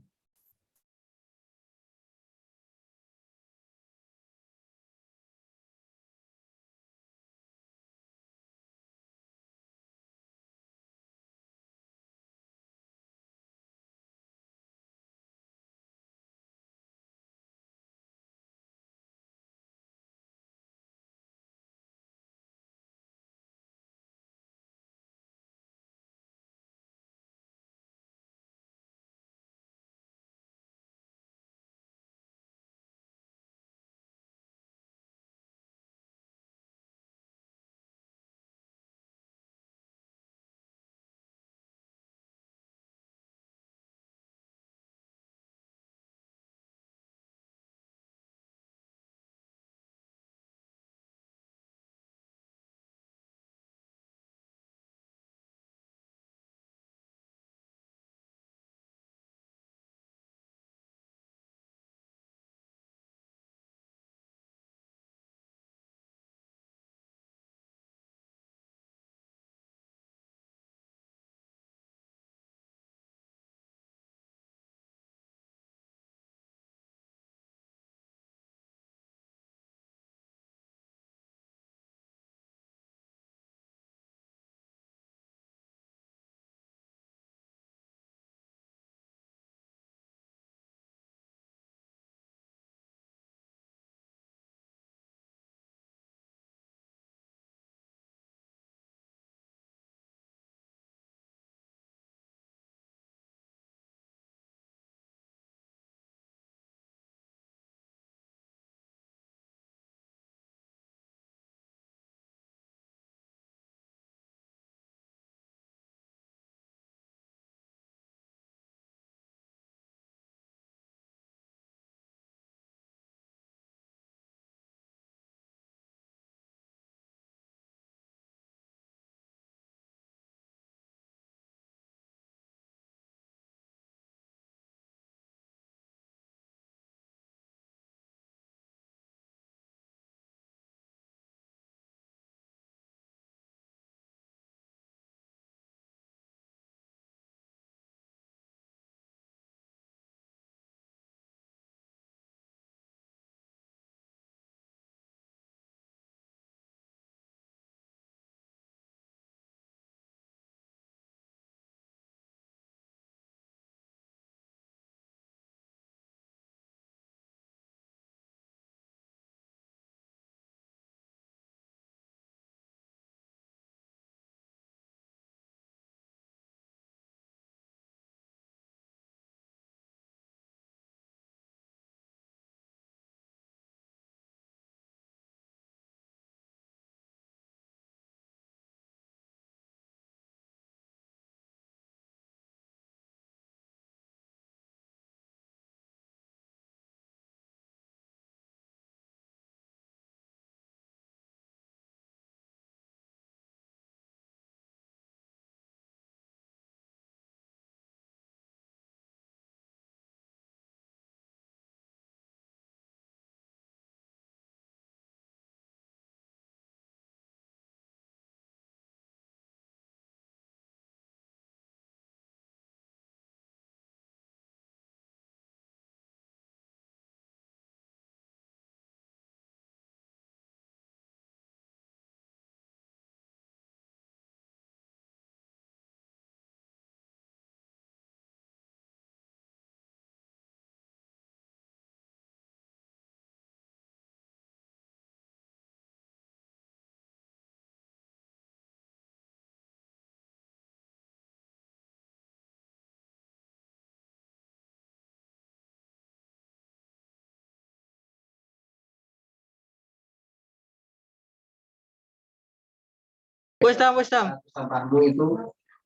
Wes tam. Pesan Pandu itu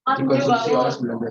dikonsumsi oleh 19